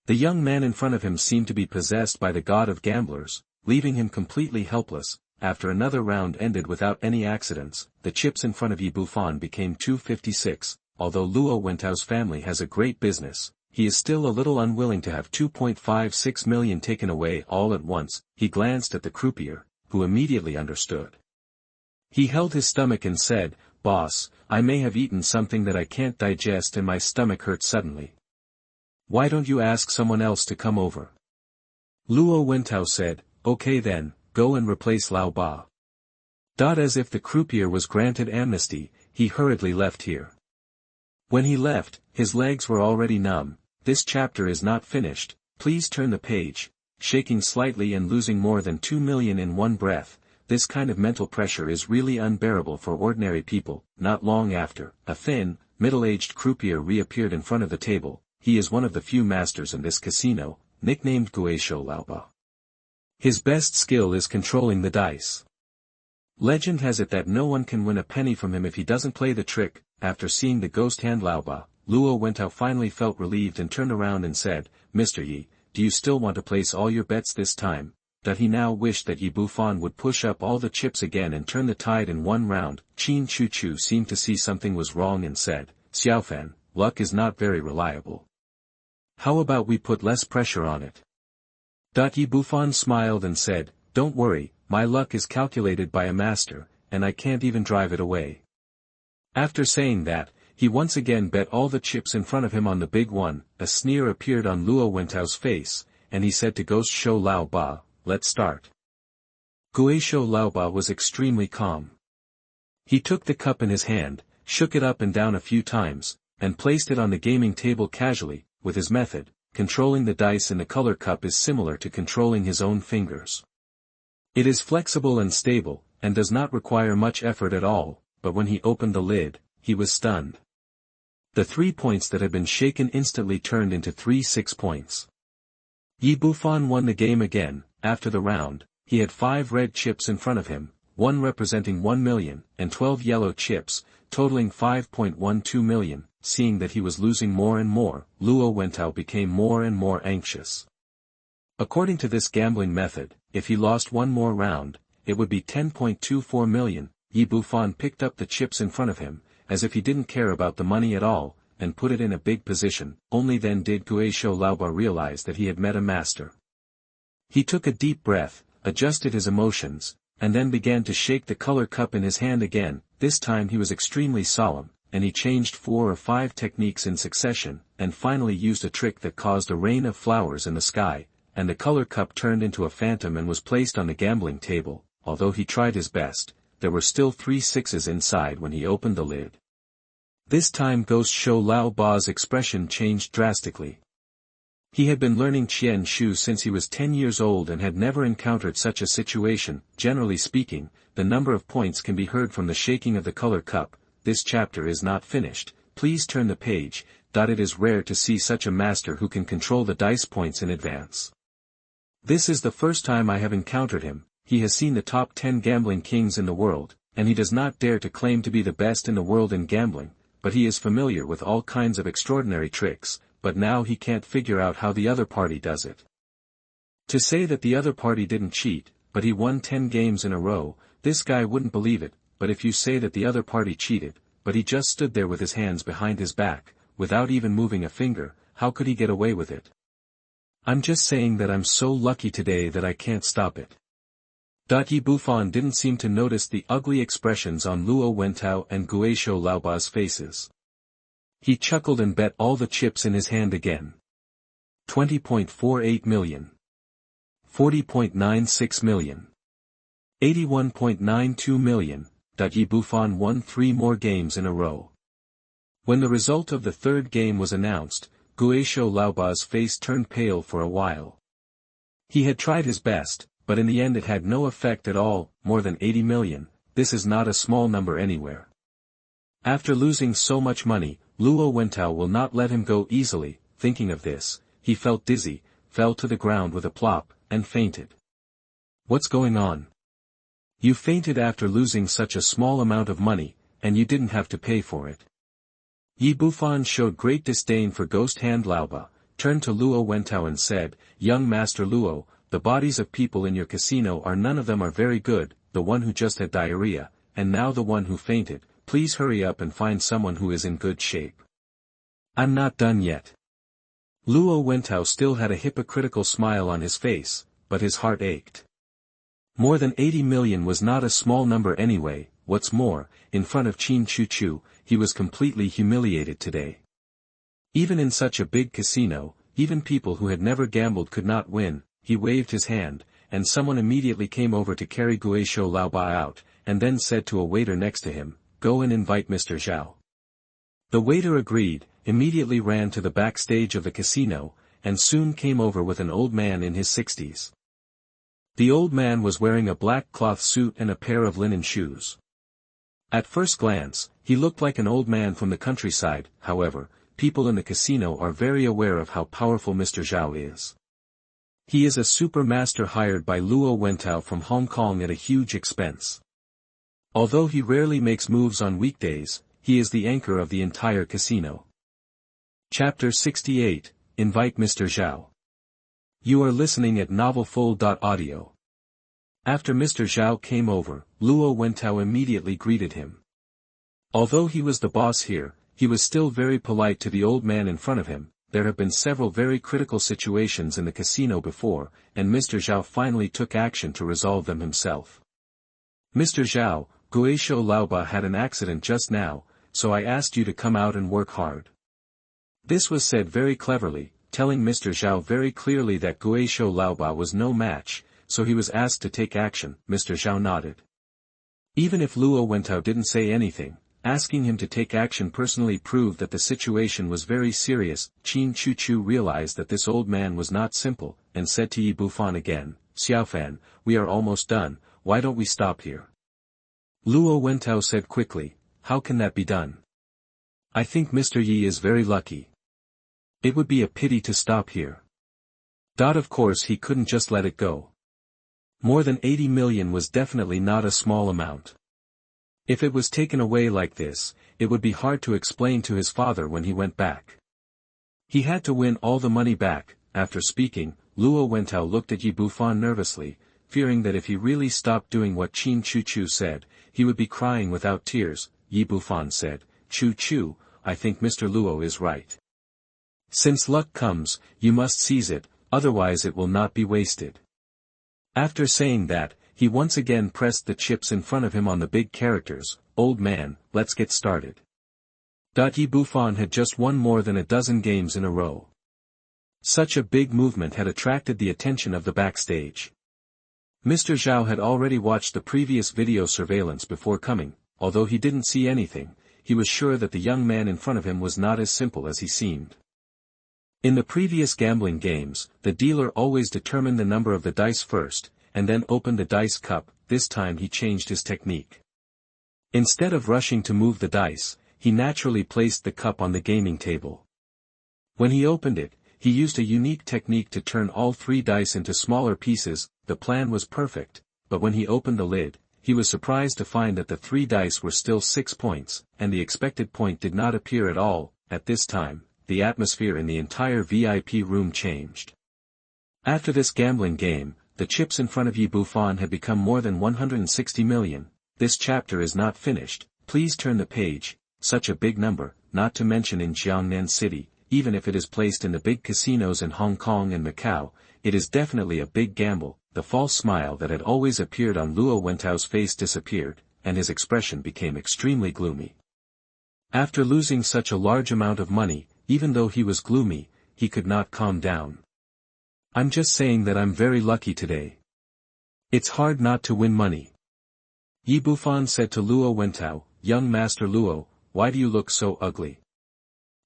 The young man in front of him seemed to be possessed by the god of gamblers, leaving him completely helpless. After another round ended without any accidents, the chips in front of Yi Bufan became 256. Although Luo Wentao's family has a great business, he is still a little unwilling to have 2.56 million taken away all at once. He glanced at the croupier, who immediately understood. He held his stomach and said, Boss, I may have eaten something that I can't digest and my stomach hurts suddenly. Why don't you ask someone else to come over? Luo Wentao said, Okay then, go and replace Lao Ba. As if the croupier was granted amnesty, he hurriedly left here. When he left, his legs were already numb. This chapter is not finished, please turn the page. Shaking slightly and losing more than 2 million in one breath, this kind of mental pressure is really unbearable for ordinary people. Not long after, a thin, middle-aged croupier reappeared in front of the table. He is one of the few masters in this casino, nicknamed Guisho Laoba. His best skill is controlling the dice. Legend has it that no one can win a penny from him if he doesn't play the trick. After seeing the ghost hand Laoba, Luo Wentao finally felt relieved and turned around and said, Mr. Yi, do you still want to place all your bets this time? He now wished that Yi Bufan would push up all the chips again and turn the tide in one round. Qin Chu seemed to see something was wrong and said, Xiaofan, luck is not very reliable. How about we put less pressure on it? Yi Bufan smiled and said, Don't worry, my luck is calculated by a master, and I can't even drive it away. After saying that, he once again bet all the chips in front of him on the big one. A sneer appeared on Luo Wentao's face, and he said to Ghost Shou Lao Ba, Let's start. Guisho Lao Ba was extremely calm. He took the cup in his hand, shook it up and down a few times, and placed it on the gaming table casually. With his method, controlling the dice in the color cup is similar to controlling his own fingers. It is flexible and stable, and does not require much effort at all, but when he opened the lid, he was stunned. The 3 points that had been shaken instantly turned into 3 6 points. Yi Bufan won the game again. After the round, he had 5 red chips in front of him, one representing 1 million, and 12 yellow chips, totaling 5.12 million. Seeing that he was losing more and more, Luo Wentao became more and more anxious. According to this gambling method, if he lost one more round, it would be 10.24 million. Yi Bufan picked up the chips in front of him, as if he didn't care about the money at all, and put it in a big position. Only then did Guisho Laoba realize that he had met a master. He took a deep breath, adjusted his emotions, and then began to shake the color cup in his hand again. This time he was extremely solemn, and he changed 4 or 5 techniques in succession, and finally used a trick that caused a rain of flowers in the sky, and the color cup turned into a phantom and was placed on the gambling table. Although he tried his best, there were still 3 sixes inside when he opened the lid. This time Ghost Shou Lao Ba's expression changed drastically. He had been learning Qian Shu since he was 10 years old and had never encountered such a situation. Generally speaking, the number of points can be heard from the shaking of the color cup. This chapter is not finished, please turn the page. It is rare to see such a master who can control the dice points in advance. This is the first time I have encountered him. He has seen the top 10 gambling kings in the world, and he does not dare to claim to be the best in the world in gambling, but he is familiar with all kinds of extraordinary tricks, but now he can't figure out how the other party does it. To say that the other party didn't cheat, but he won 10 games in a row, this guy wouldn't believe it. But if you say that the other party cheated, but he just stood there with his hands behind his back, without even moving a finger, how could he get away with it? I'm just saying that I'm so lucky today that I can't stop it. Yi Bufan didn't seem to notice the ugly expressions on Luo Wentao and Guishou Laoba's faces. He chuckled and bet all the chips in his hand again. 20.48 million. 40.96 million. 81.92 million. Yi Bufan won 3 more games in a row. When the result of the third game was announced, Guishou Laoba's face turned pale for a while. He had tried his best, but in the end it had no effect at all. More than 80 million, this is not a small number anywhere. After losing so much money, Luo Wentao will not let him go easily. Thinking of this, he felt dizzy, fell to the ground with a plop, and fainted. What's going on? You fainted after losing such a small amount of money, and you didn't have to pay for it. Yi Bufan showed great disdain for Ghost Hand Laoba, turned to Luo Wentao and said, "Young Master Luo, the bodies of people in your casino are none of them are very good, the one who just had diarrhea, and now the one who fainted. Please hurry up and find someone who is in good shape." "I'm not done yet." Luo Wentao still had a hypocritical smile on his face, but his heart ached. More than 80 million was not a small number anyway. What's more, in front of Qin Chu Chu, he was completely humiliated today. Even in such a big casino, even people who had never gambled could not win. He waved his hand, and someone immediately came over to carry Guishou Laoba out, and then said to a waiter next to him, "Go and invite Mr. Zhao." The waiter agreed, immediately ran to the backstage of the casino, and soon came over with an old man in his 60s. The old man was wearing a black cloth suit and a pair of linen shoes. At first glance, he looked like an old man from the countryside. However, people in the casino are very aware of how powerful Mr. Zhao is. He is a super master hired by Luo Wentao from Hong Kong at a huge expense. Although he rarely makes moves on weekdays, he is the anchor of the entire casino. Chapter 68, Invite Mr. Zhao. You are listening at NovelsThe. After Mr. Zhao came over, Luo Wentao immediately greeted him. Although he was the boss here, he was still very polite to the old man in front of him. There have been several very critical situations in the casino before, and Mr. Zhao finally took action to resolve them himself. "Mr. Zhao, Guishou Laoba had an accident just now, so I asked you to come out and work hard." This was said very cleverly, telling Mr. Zhao very clearly that Guishou Laoba was no match, so he was asked to take action. Mr. Zhao nodded. Even if Luo Wentao didn't say anything, asking him to take action personally proved that the situation was very serious. Qin Chu Chu realized that this old man was not simple, and said to Yi Bufan again, "Xiaofan, we are almost done, why don't we stop here?" Luo Wentao said quickly, "How can that be done? I think Mr. Yi is very lucky. It would be a pity to stop here." Of course he couldn't just let it go. More than 80 million was definitely not a small amount. If it was taken away like this, it would be hard to explain to his father when he went back. He had to win all the money back. After speaking, Luo Wentao looked at Yi Bufan nervously, fearing that if he really stopped doing what Qin Chu Chu said, he would be crying without tears. Yi Bufan said, "Chu Chu, I think Mr. Luo is right. Since luck comes, you must seize it, otherwise it will not be wasted." After saying that, he once again pressed the chips in front of him on the big characters. "Old man, let's get started." Yi Bufan had just won more than a dozen games in a row. Such a big movement had attracted the attention of the backstage. Mr. Zhao had already watched the previous video surveillance before coming. Although he didn't see anything, he was sure that the young man in front of him was not as simple as he seemed. In the previous gambling games, the dealer always determined the number of the dice first, and then opened the dice cup. This time he changed his technique. Instead of rushing to move the dice, he naturally placed the cup on the gaming table. When he opened it, he used a unique technique to turn all 3 dice into smaller pieces. The plan was perfect, but when he opened the lid, he was surprised to find that the 3 dice were still 6 points, and the expected point did not appear at all. At this time, the atmosphere in the entire VIP room changed. After this gambling game, the chips in front of Yi Bufan had become more than 160 million. This chapter is not finished, please turn the page. Such a big number, not to mention in Jiangnan City, even if it is placed in the big casinos in Hong Kong and Macau, it is definitely a big gamble. The false smile that had always appeared on Luo Wentao's face disappeared, and his expression became extremely gloomy. After losing such a large amount of money, even though he was gloomy, he could not calm down. "I'm just saying that I'm very lucky today. It's hard not to win money." Yi Bufan said to Luo Wentao, "Young Master Luo, why do you look so ugly?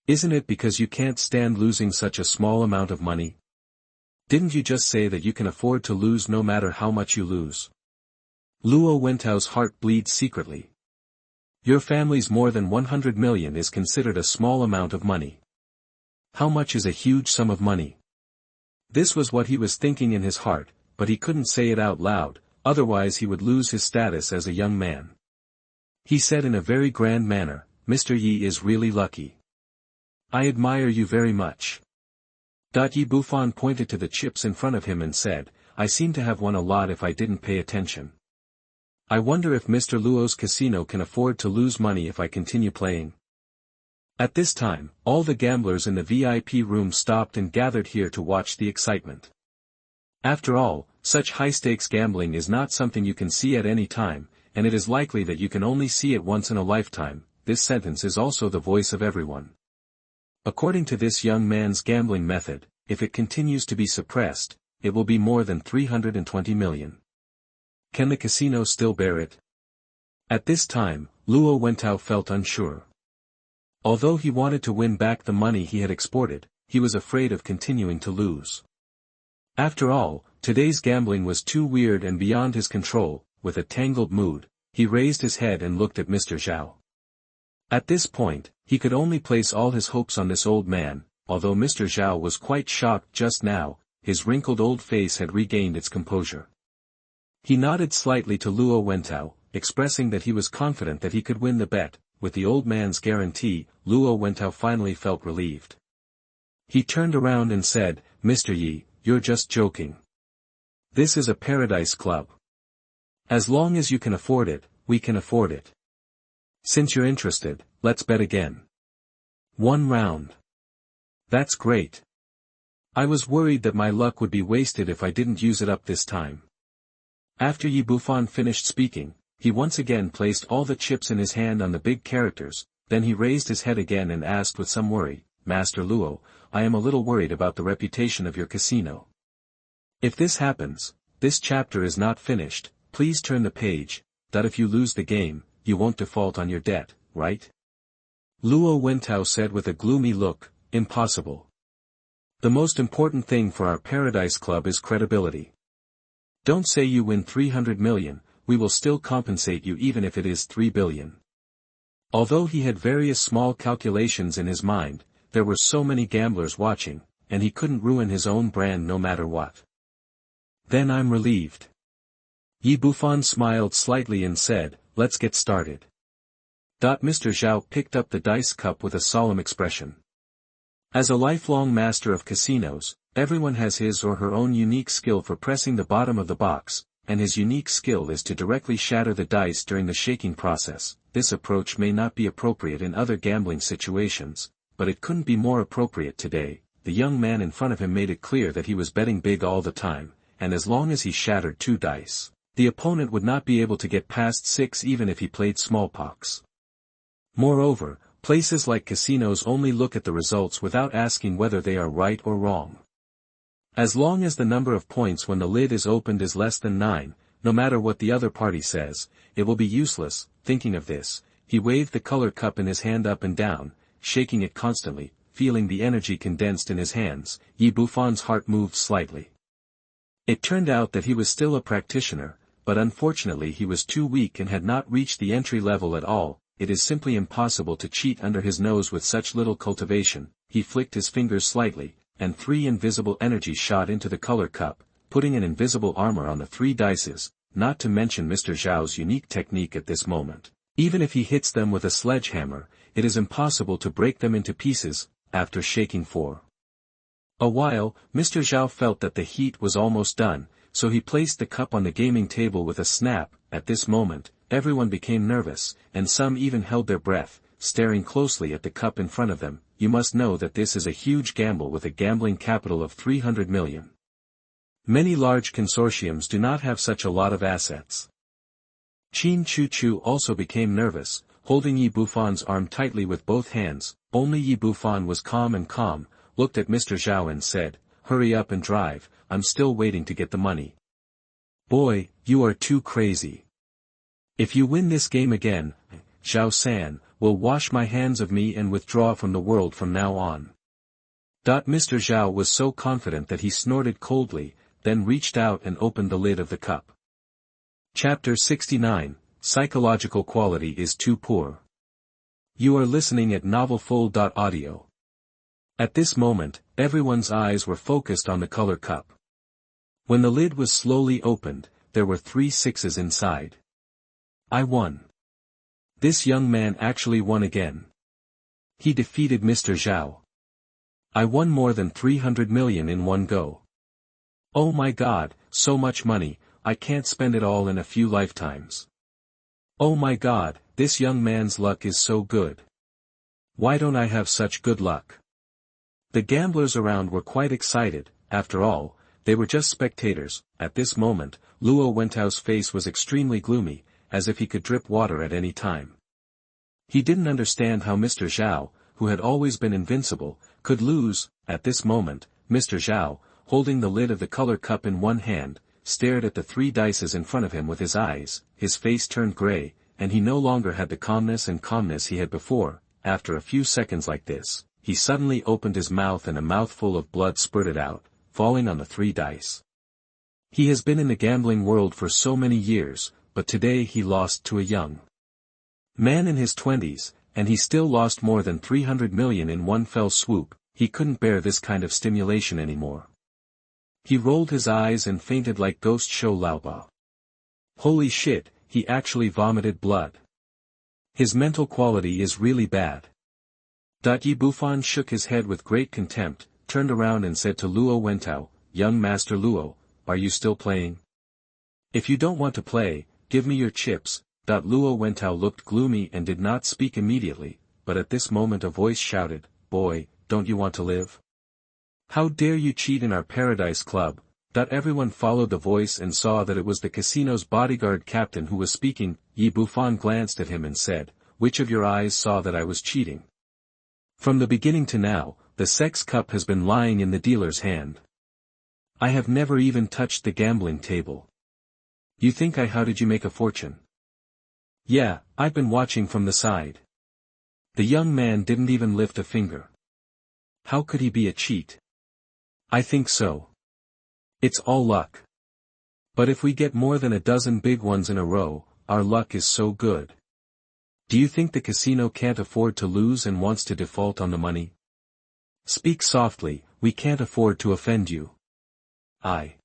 Isn't it because you can't stand losing such a small amount of money? Didn't you just say that you can afford to lose no matter how much you lose?" Luo Wentao's heart bleeds secretly. Your family's more than 100 million is considered a small amount of money. How much is a huge sum of money? This was what he was thinking in his heart, but he couldn't say it out loud, otherwise he would lose his status as a young man. He said in a very grand manner, "Mr. Yi is really lucky. I admire you very much." Yi Bufan pointed to the chips in front of him and said, "I seem to have won a lot if I didn't pay attention. I wonder if Mr. Luo's casino can afford to lose money if I continue playing." At this time, all the gamblers in the VIP room stopped and gathered here to watch the excitement. After all, such high-stakes gambling is not something you can see at any time, and it is likely that you can only see it once in a lifetime. This sentence is also the voice of everyone. According to this young man's gambling method, if it continues to be suppressed, it will be more than 320 million. Can the casino still bear it? At this time, Luo Wentao felt unsure. Although he wanted to win back the money he had exported, he was afraid of continuing to lose. After all, today's gambling was too weird and beyond his control. With a tangled mood, he raised his head and looked at Mr. Zhao. At this point, he could only place all his hopes on this old man. Although Mr. Zhao was quite shocked just now, his wrinkled old face had regained its composure. He nodded slightly to Luo Wentao, expressing that he was confident that he could win the bet. With the old man's guarantee, Luo Wentao finally felt relieved. He turned around and said, "Mr. Yi, you're just joking. This is a paradise club. As long as you can afford it, we can afford it. Since you're interested, let's bet again. 1 round. That's great. I was worried that my luck would be wasted if I didn't use it up this time." After Yi Bufan finished speaking, he once again placed all the chips in his hand on the big characters, then he raised his head again and asked with some worry, "Master Luo, I am a little worried about the reputation of your casino. If this happens, this chapter is not finished. Please turn the page, that if you lose the game, you won't default on your debt, right?" Luo Wentao said with a gloomy look, "Impossible. The most important thing for our Paradise Club is credibility. Don't say you win 300 million, we will still compensate you even if it is 3 billion. Although he had various small calculations in his mind, there were so many gamblers watching, and he couldn't ruin his own brand no matter what. "Then I'm relieved." Yi Bufan smiled slightly and said, "Let's get started." Mr. Zhao picked up the dice cup with a solemn expression. As a lifelong master of casinos, everyone has his or her own unique skill for pressing the bottom of the box, and his unique skill is to directly shatter the dice during the shaking process. This approach may not be appropriate in other gambling situations, but it couldn't be more appropriate today. The young man in front of him made it clear that he was betting big all the time, and as long as he shattered 2 dice, The opponent would not be able to get past 6 even if he played smallpox. Moreover, places like casinos only look at the results without asking whether they are right or wrong. As long as the number of points when the lid is opened is less than 9, no matter what the other party says, it will be useless. Thinking of this, he waved the color cup in his hand up and down, shaking it constantly, feeling the energy condensed in his hands. Bufan's heart moved slightly. It turned out that he was still a practitioner, but unfortunately he was too weak and had not reached the entry level at all. It is simply impossible to cheat under his nose with such little cultivation. He flicked his fingers slightly, and 3 invisible energies shot into the color cup, putting an invisible armor on the 3 dices, not to mention Mr. Zhao's unique technique at this moment. Even if he hits them with a sledgehammer, it is impossible to break them into pieces. After shaking for a while, Mr. Zhao felt that the heat was almost done, so he placed the cup on the gaming table with a snap. At this moment, everyone became nervous, and some even held their breath, staring closely at the cup in front of them. You must know that this is a huge gamble with a gambling capital of 300 million. Many large consortiums do not have such a lot of assets. Qin Chu also became nervous, holding Bufan's arm tightly with both hands. Only Bufan was calm, looked at Mr. Zhao and said, "Hurry up and drive, I'm still waiting to get the money." "Boy, you are too crazy. If you win this game again, Zhao-san, will wash my hands of me and withdraw from the world from now on." Mr. Zhao was so confident that he snorted coldly, then reached out and opened the lid of the cup. Chapter 69, Psychological Quality is Too Poor. You are listening at NovelsThe. At this moment, everyone's eyes were focused on the color cup. When the lid was slowly opened, there were 3 sixes inside. I won. This young man actually won again. He defeated Mr. Zhao. I won more than 300 million in one go. Oh my god, so much money, I can't spend it all in a few lifetimes. Oh my god, this young man's luck is so good. Why don't I have such good luck? The gamblers around were quite excited. After all, they were just spectators. At this moment, Luo Wentao's face was extremely gloomy, as if he could drip water at any time. He didn't understand how Mr. Zhao, who had always been invincible, could lose. At this moment, Mr. Zhao, holding the lid of the color cup in one hand, stared at the 3 dices in front of him with his eyes. His face turned gray, and he no longer had the calmness he had before. After a few seconds like this, he suddenly opened his mouth and a mouthful of blood spurted out, falling on the 3 dice. He has been in the gambling world for so many years, but today he lost to a young man in his 20s, and he still lost more than 300 million in one fell swoop. He couldn't bear this kind of stimulation anymore. He rolled his eyes and fainted like Ghost Show Laoba. Holy shit, he actually vomited blood. His mental quality is really bad. Bufan shook his head with great contempt, turned around and said to Luo Wentao, "Young Master Luo, are you still playing? If you don't want to play, give me your chips." Luo Wentao looked gloomy and did not speak immediately, but at this moment a voice shouted, "Boy, don't you want to live? How dare you cheat in our Paradise Club?" Everyone followed the voice and saw that it was the casino's bodyguard captain who was speaking. Bufan glanced at him and said, "Which of your eyes saw that I was cheating? From the beginning to now, the sex cup has been lying in the dealer's hand. I have never even touched the gambling table. You think how did you make a fortune?" "Yeah, I've been watching from the side." The young man didn't even lift a finger. How could he be a cheat? I think so. It's all luck. But if we get more than a dozen big ones in a row, our luck is so good. Do you think the casino can't afford to lose and wants to default on the money? Speak softly, we can't afford to offend you. I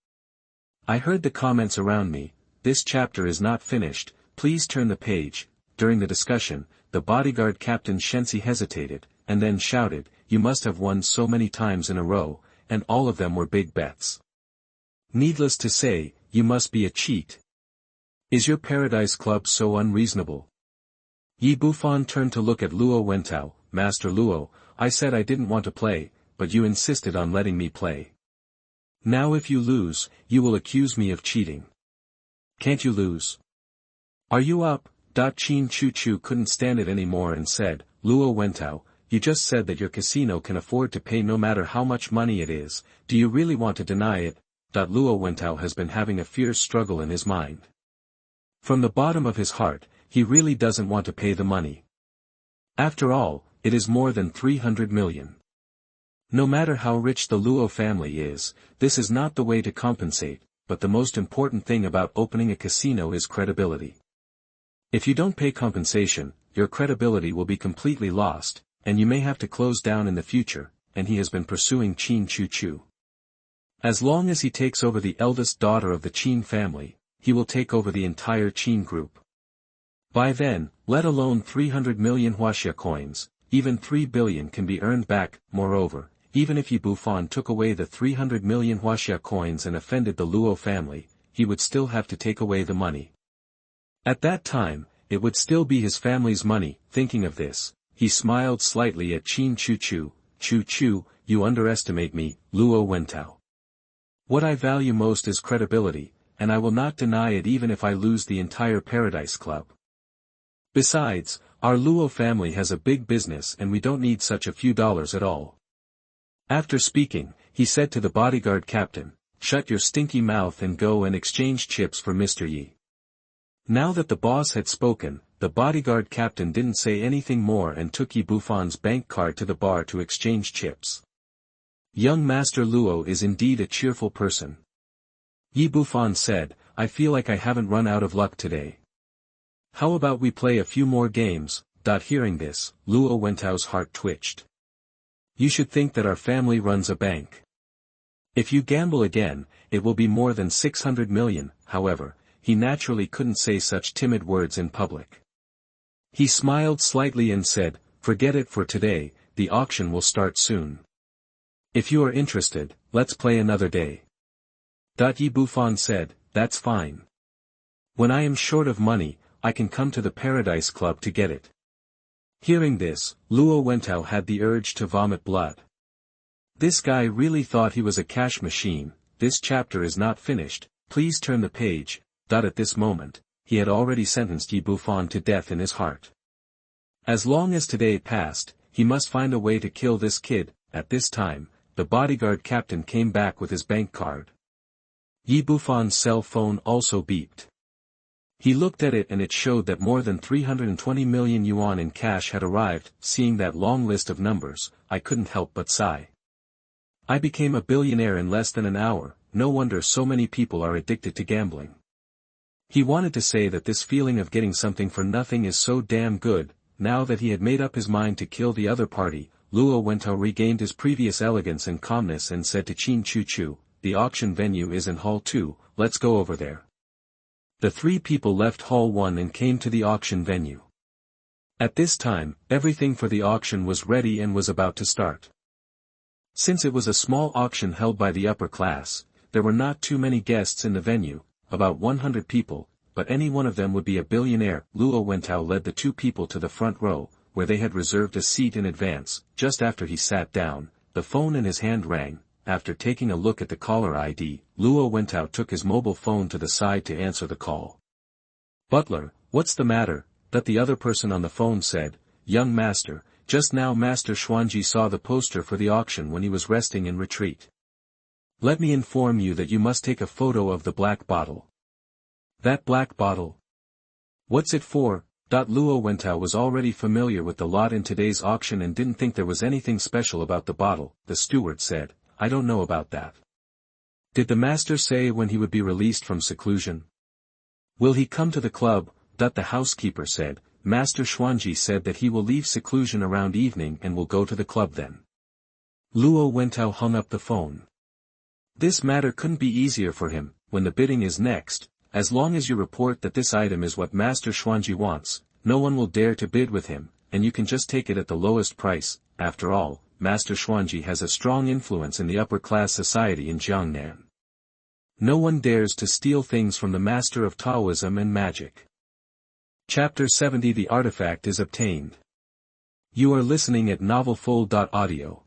heard the comments around me. This chapter is not finished, please turn the page. During the discussion, the bodyguard captain Shensi hesitated, and then shouted, "You must have won so many times in a row, and all of them were big bets. Needless to say, you must be a cheat. Is your Paradise Club so unreasonable?" Bufan turned to look at Luo Wentao. "Master Luo, I said I didn't want to play, but you insisted on letting me play. Now if you lose, you will accuse me of cheating. Can't you lose? Are you up? Qin Chu Chu couldn't stand it anymore and said, Luo Wentao, you just said that your casino can afford to pay no matter how much money it is, do you really want to deny it? Luo Wentao has been having a fierce struggle in his mind. From the bottom of his heart, he really doesn't want to pay the money. After all, it is more than 300 million. No matter how rich the Luo family is, this is not the way to compensate, but the most important thing about opening a casino is credibility. If you don't pay compensation, your credibility will be completely lost, and you may have to close down in the future, and he has been pursuing Qin Chu Chu. As long as he takes over the eldest daughter of the Qin family, he will take over the entire Qin group. By then, let alone 300 million Huaxia coins, even 3 billion can be earned back. Moreover, even if Yi Bufan took away the 300 million Huaxia coins and offended the Luo family, he would still have to take away the money. At that time, it would still be his family's money. Thinking of this, he smiled slightly at Qin Chu Chu. Chu Chu, you underestimate me, Luo Wentao. What I value most is credibility, and I will not deny it even if I lose the entire Paradise Club. Besides, our Luo family has a big business and we don't need such a few dollars at all. After speaking, he said to the bodyguard captain, shut your stinky mouth and go and exchange chips for Mr. Yi. Now that the boss had spoken, the bodyguard captain didn't say anything more and took Yi Bufan's bank card to the bar to exchange chips. Young Master Luo is indeed a cheerful person. Yi Bufan said, I feel like I haven't run out of luck today. How about we play a few more games? Hearing this, Luo Wentao's heart twitched. You should think that our family runs a bank. If you gamble again, it will be more than 600 million, however, he naturally couldn't say such timid words in public. He smiled slightly and said, forget it for today, the auction will start soon. If you are interested, let's play another day. Yi Bufan said, that's fine. When I am short of money, I can come to the Paradise Club to get it. Hearing this, Luo Wentao had the urge to vomit blood. This guy really thought he was a cash machine. This chapter is not finished, please turn the page. At this moment, he had already sentenced Yi Bufan to death in his heart. As long as today passed, he must find a way to kill this kid. At this time, the bodyguard captain came back with his bank card. Yi Bufan's cell phone also beeped. He looked at it and it showed that more than 320 million yuan in cash had arrived. Seeing that long list of numbers, I couldn't help but sigh. I became a billionaire in less than an hour, no wonder so many people are addicted to gambling. He wanted to say that this feeling of getting something for nothing is so damn good. Now that he had made up his mind to kill the other party, Luo Wentao regained his previous elegance and calmness and said to Qin Chu Chu, the auction venue is in Hall 2, let's go over there. The three people left Hall 1 and came to the auction venue. At this time, everything for the auction was ready and was about to start. Since it was a small auction held by the upper class, there were not too many guests in the venue, about 100 people, but any one of them would be a billionaire. Luo Wentao led the two people to the front row, where they had reserved a seat in advance. Just after he sat down, the phone in his hand rang. After taking a look at the caller ID, Luo Wentao took his mobile phone to the side to answer the call. Butler, what's the matter? The other person on the phone said, young master, just now Master Xuanji saw the poster for the auction when he was resting in retreat. Let me inform you that you must take a photo of the black bottle. That black bottle? What's it for? Luo Wentao was already familiar with the lot in today's auction and didn't think there was anything special about the bottle. The steward said, I don't know about that. Did the master say when he would be released from seclusion? Will he come to the club? The housekeeper said, Master Xuanji said that he will leave seclusion around evening and will go to the club then. Luo Wentao hung up the phone. This matter couldn't be easier for him. When the bidding is next, as long as you report that this item is what Master Xuanji wants, no one will dare to bid with him, and you can just take it at the lowest price. After all, Master Xuanji has a strong influence in the upper-class society in Jiangnan. No one dares to steal things from the master of Taoism and magic. Chapter 70 The artifact is obtained. You are listening at NovelsThe.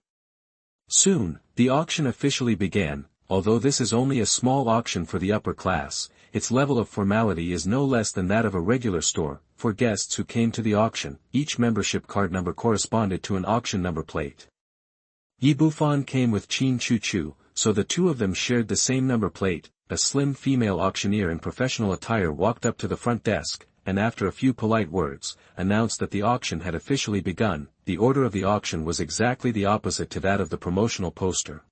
Soon, the auction officially began. Although this is only a small auction for the upper class, its level of formality is no less than that of a regular store. For guests who came to the auction, each membership card number corresponded to an auction number plate. Yi Bufan came with Qin Chu Chu, so the two of them shared the same number plate. A slim female auctioneer in professional attire walked up to the front desk, and after a few polite words, announced that the auction had officially begun. The order of the auction was exactly the opposite to that of the promotional poster.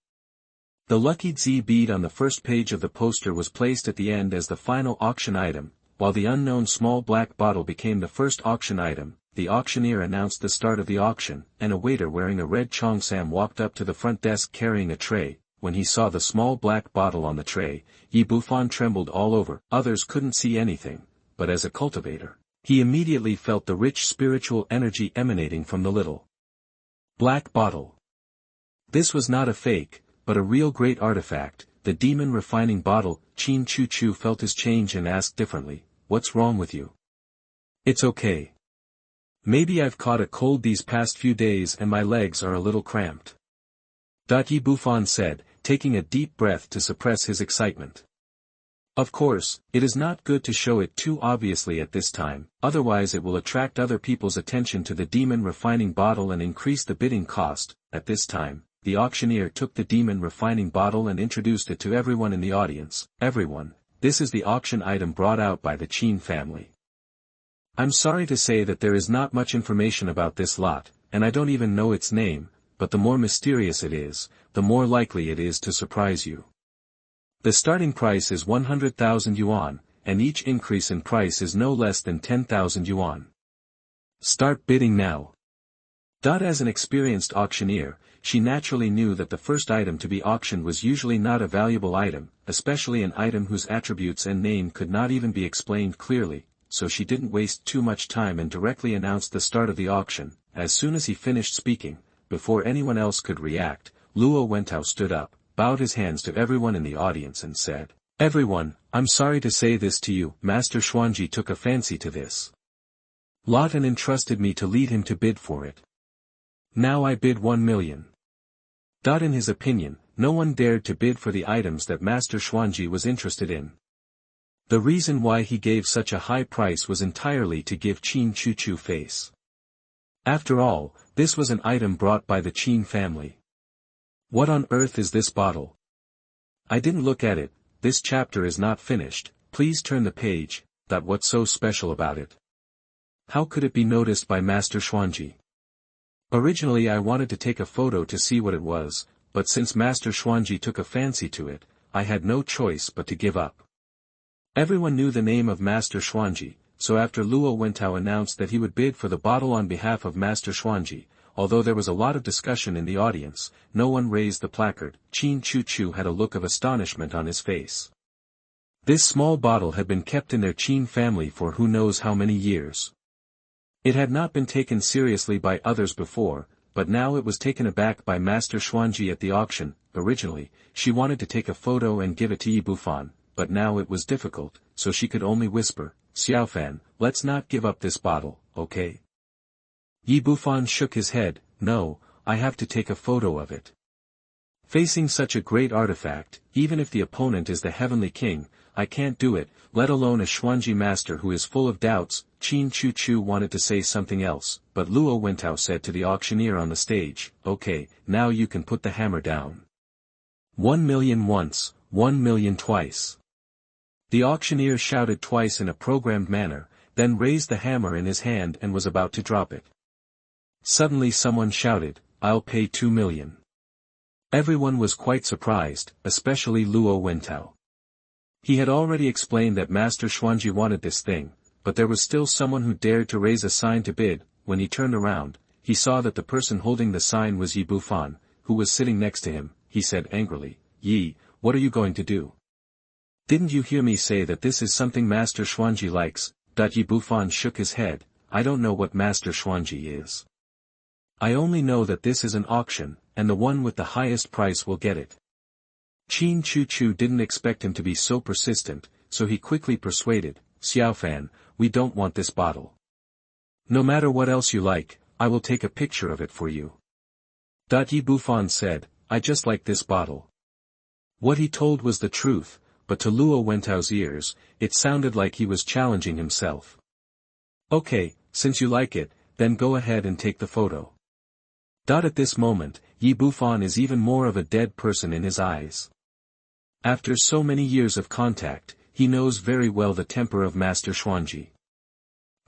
The lucky Z bead on the first page of the poster was placed at the end as the final auction item, while the unknown small black bottle became the first auction item. The auctioneer announced the start of the auction, and a waiter wearing a red cheongsam walked up to the front desk carrying a tray. When he saw the small black bottle on the tray, Yi Bufan trembled all over. Others couldn't see anything, but as a cultivator, he immediately felt the rich spiritual energy emanating from the little black bottle. This was not a fake, but a real great artifact, the demon refining bottle. Qin Chu Chu felt his change and asked differently, "What's wrong with you?" "It's okay. Maybe I've caught a cold these past few days and my legs are a little cramped." Yi Bufan said, taking a deep breath to suppress his excitement. Of course, it is not good to show it too obviously at this time, otherwise it will attract other people's attention to the demon refining bottle and increase the bidding cost. At this time, the auctioneer took the demon refining bottle and introduced it to everyone in the audience. "Everyone, this is the auction item brought out by the Qin family. I'm sorry to say that there is not much information about this lot, and I don't even know its name, but the more mysterious it is, the more likely it is to surprise you. The starting price is 100,000 yuan, and each increase in price is no less than 10,000 yuan. Start bidding now." As an experienced auctioneer, she naturally knew that the first item to be auctioned was usually not a valuable item, especially an item whose attributes and name could not even be explained clearly, so she didn't waste too much time and directly announced the start of the auction. As soon as he finished speaking, before anyone else could react, Luo Wentao stood up, bowed his hands to everyone in the audience and said, "Everyone, I'm sorry to say this to you, Master Xuanji took a fancy to this lot and entrusted me to lead him to bid for it. Now I bid 1 million. In his opinion, no one dared to bid for the items that Master Xuanji was interested in. The reason why he gave such a high price was entirely to give Qin Chu Chu face. After all, this was an item brought by the Qin family. What on earth is this bottle? I didn't look at it, this chapter is not finished, please turn the page. What's so special about it? How could it be noticed by Master Xuanji? Originally I wanted to take a photo to see what it was, but since Master Xuanji took a fancy to it, I had no choice but to give up." Everyone knew the name of Master Xuanji, so after Luo Wentao announced that he would bid for the bottle on behalf of Master Xuanji, although there was a lot of discussion in the audience, no one raised the placard. Qin Chu Chu had a look of astonishment on his face. This small bottle had been kept in their Qin family for who knows how many years. It had not been taken seriously by others before, but now it was taken aback by Master Xuanji at the auction. Originally, she wanted to take a photo and give it to Yi Bufan, but now it was difficult, so she could only whisper, "Xiaofan, let's not give up this bottle, okay?" Yi Bufan shook his head, "No, I have to take a photo of it. Facing such a great artifact, even if the opponent is the Heavenly King, I can't do it, let alone a Xuanji master who is full of doubts." Qin Chu Chu wanted to say something else, but Luo Wentao said to the auctioneer on the stage, "Okay, now you can put the hammer down. 1 million once, 1 million twice." The auctioneer shouted twice in a programmed manner, then raised the hammer in his hand and was about to drop it. Suddenly someone shouted, "I'll pay 2 million. Everyone was quite surprised, especially Luo Wentao. He had already explained that Master Xuanji wanted this thing, but there was still someone who dared to raise a sign to bid. When he turned around, he saw that the person holding the sign was Yi Bufan, who was sitting next to him. He said angrily, "Yi, what are you going to do? Didn't you hear me say that this is something Master Xuanji likes?" Yi Bufan shook his head, "I don't know what Master Xuanji is. I only know that this is an auction, and the one with the highest price will get it." Qin Chu Chu didn't expect him to be so persistent, so he quickly persuaded, "Xiaofan, we don't want this bottle. No matter what else you like, I will take a picture of it for you." Yi Bufan said, "I just like this bottle." What he told was the truth, but to Luo Wentao's ears, it sounded like he was challenging himself. Okay, since you like it, then go ahead and take the photo. At this moment, Yi Bufan is even more of a dead person in his eyes. After so many years of contact, he knows very well the temper of Master Xuanji.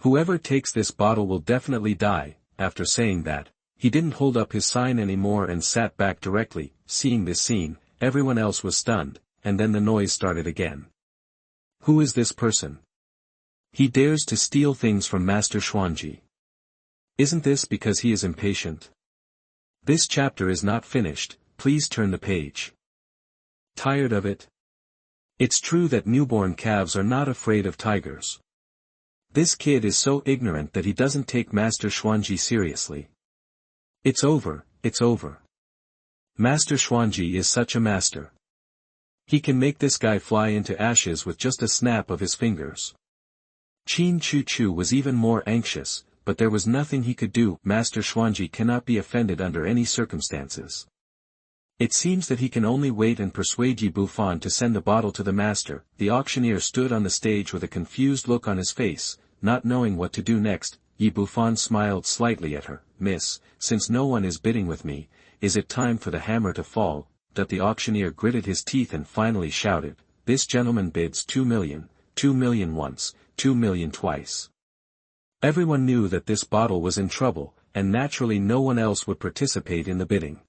Whoever takes this bottle will definitely die. After saying that, he didn't hold up his sign anymore and sat back directly. Seeing this scene, everyone else was stunned, and then the noise started again. Who is this person? He dares to steal things from Master Xuanji. Isn't this because he is impatient? This chapter is not finished, please turn the page. Tired of it? It's true that newborn calves are not afraid of tigers. This kid is so ignorant that he doesn't take Master Xuanji seriously. It's over, it's over. Master Xuanji is such a master. He can make this guy fly into ashes with just a snap of his fingers. Qin Chu Chu was even more anxious, but there was nothing he could do. Master Xuanji cannot be offended under any circumstances. It seems that he can only wait and persuade Yi Bufan to send the bottle to the master. The auctioneer stood on the stage with a confused look on his face, not knowing what to do next. Yi Bufan smiled slightly at her. Miss, since no one is bidding with me, is it time for the hammer to fall? The auctioneer gritted his teeth and finally shouted, this gentleman bids 2 million, 2 million once, 2 million twice. Everyone knew that this bottle was in trouble, and naturally no one else would participate in the bidding.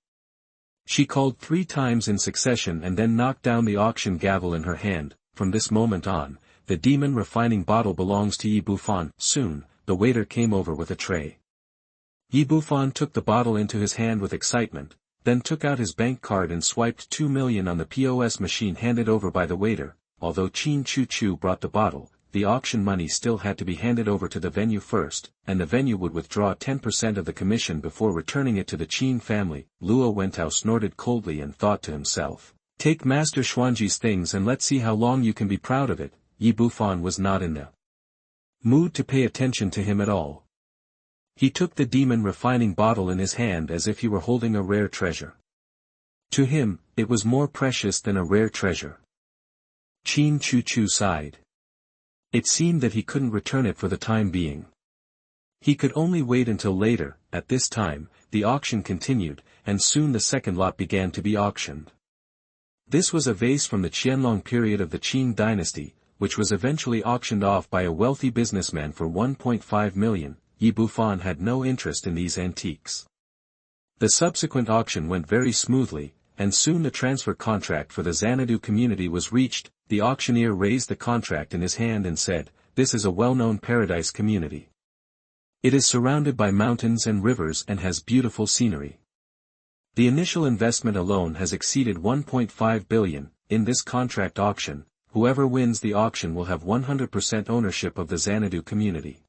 She called 3 times in succession and then knocked down the auction gavel in her hand. From this moment on, the demon refining bottle belongs to Yi Bufan. Soon, the waiter came over with a tray. Yi Bufan took the bottle into his hand with excitement, then took out his bank card and swiped 2 million on the POS machine handed over by the waiter. Although Qin Chu Chu brought the bottle, the auction money still had to be handed over to the venue first, and the venue would withdraw 10% of the commission before returning it to the Qin family. Luo Wentao snorted coldly and thought to himself, take Master Xuanji's things and let's see how long you can be proud of it. Yi Bufan was not in the mood to pay attention to him at all. He took the demon refining bottle in his hand as if he were holding a rare treasure. To him, it was more precious than a rare treasure. Qin Chu Chu sighed. It seemed that he couldn't return it for the time being. He could only wait until later. At this time, the auction continued, and soon the second lot began to be auctioned. This was a vase from the Qianlong period of the Qin dynasty, which was eventually auctioned off by a wealthy businessman for 1.5 million. Yi Bufan had no interest in these antiques. The subsequent auction went very smoothly, and soon the transfer contract for the Xanadu community was reached. The auctioneer raised the contract in his hand and said, this is a well-known paradise community. It is surrounded by mountains and rivers and has beautiful scenery. The initial investment alone has exceeded 1.5 billion. In this contract auction, whoever wins the auction will have 100% ownership of the Xanadu community.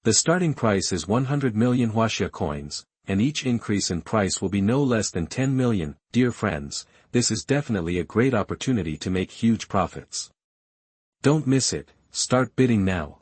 The starting price is 100 million Huaxia coins, and each increase in price will be no less than 10 million. Dear friends, this is definitely a great opportunity to make huge profits. Don't miss it, start bidding now.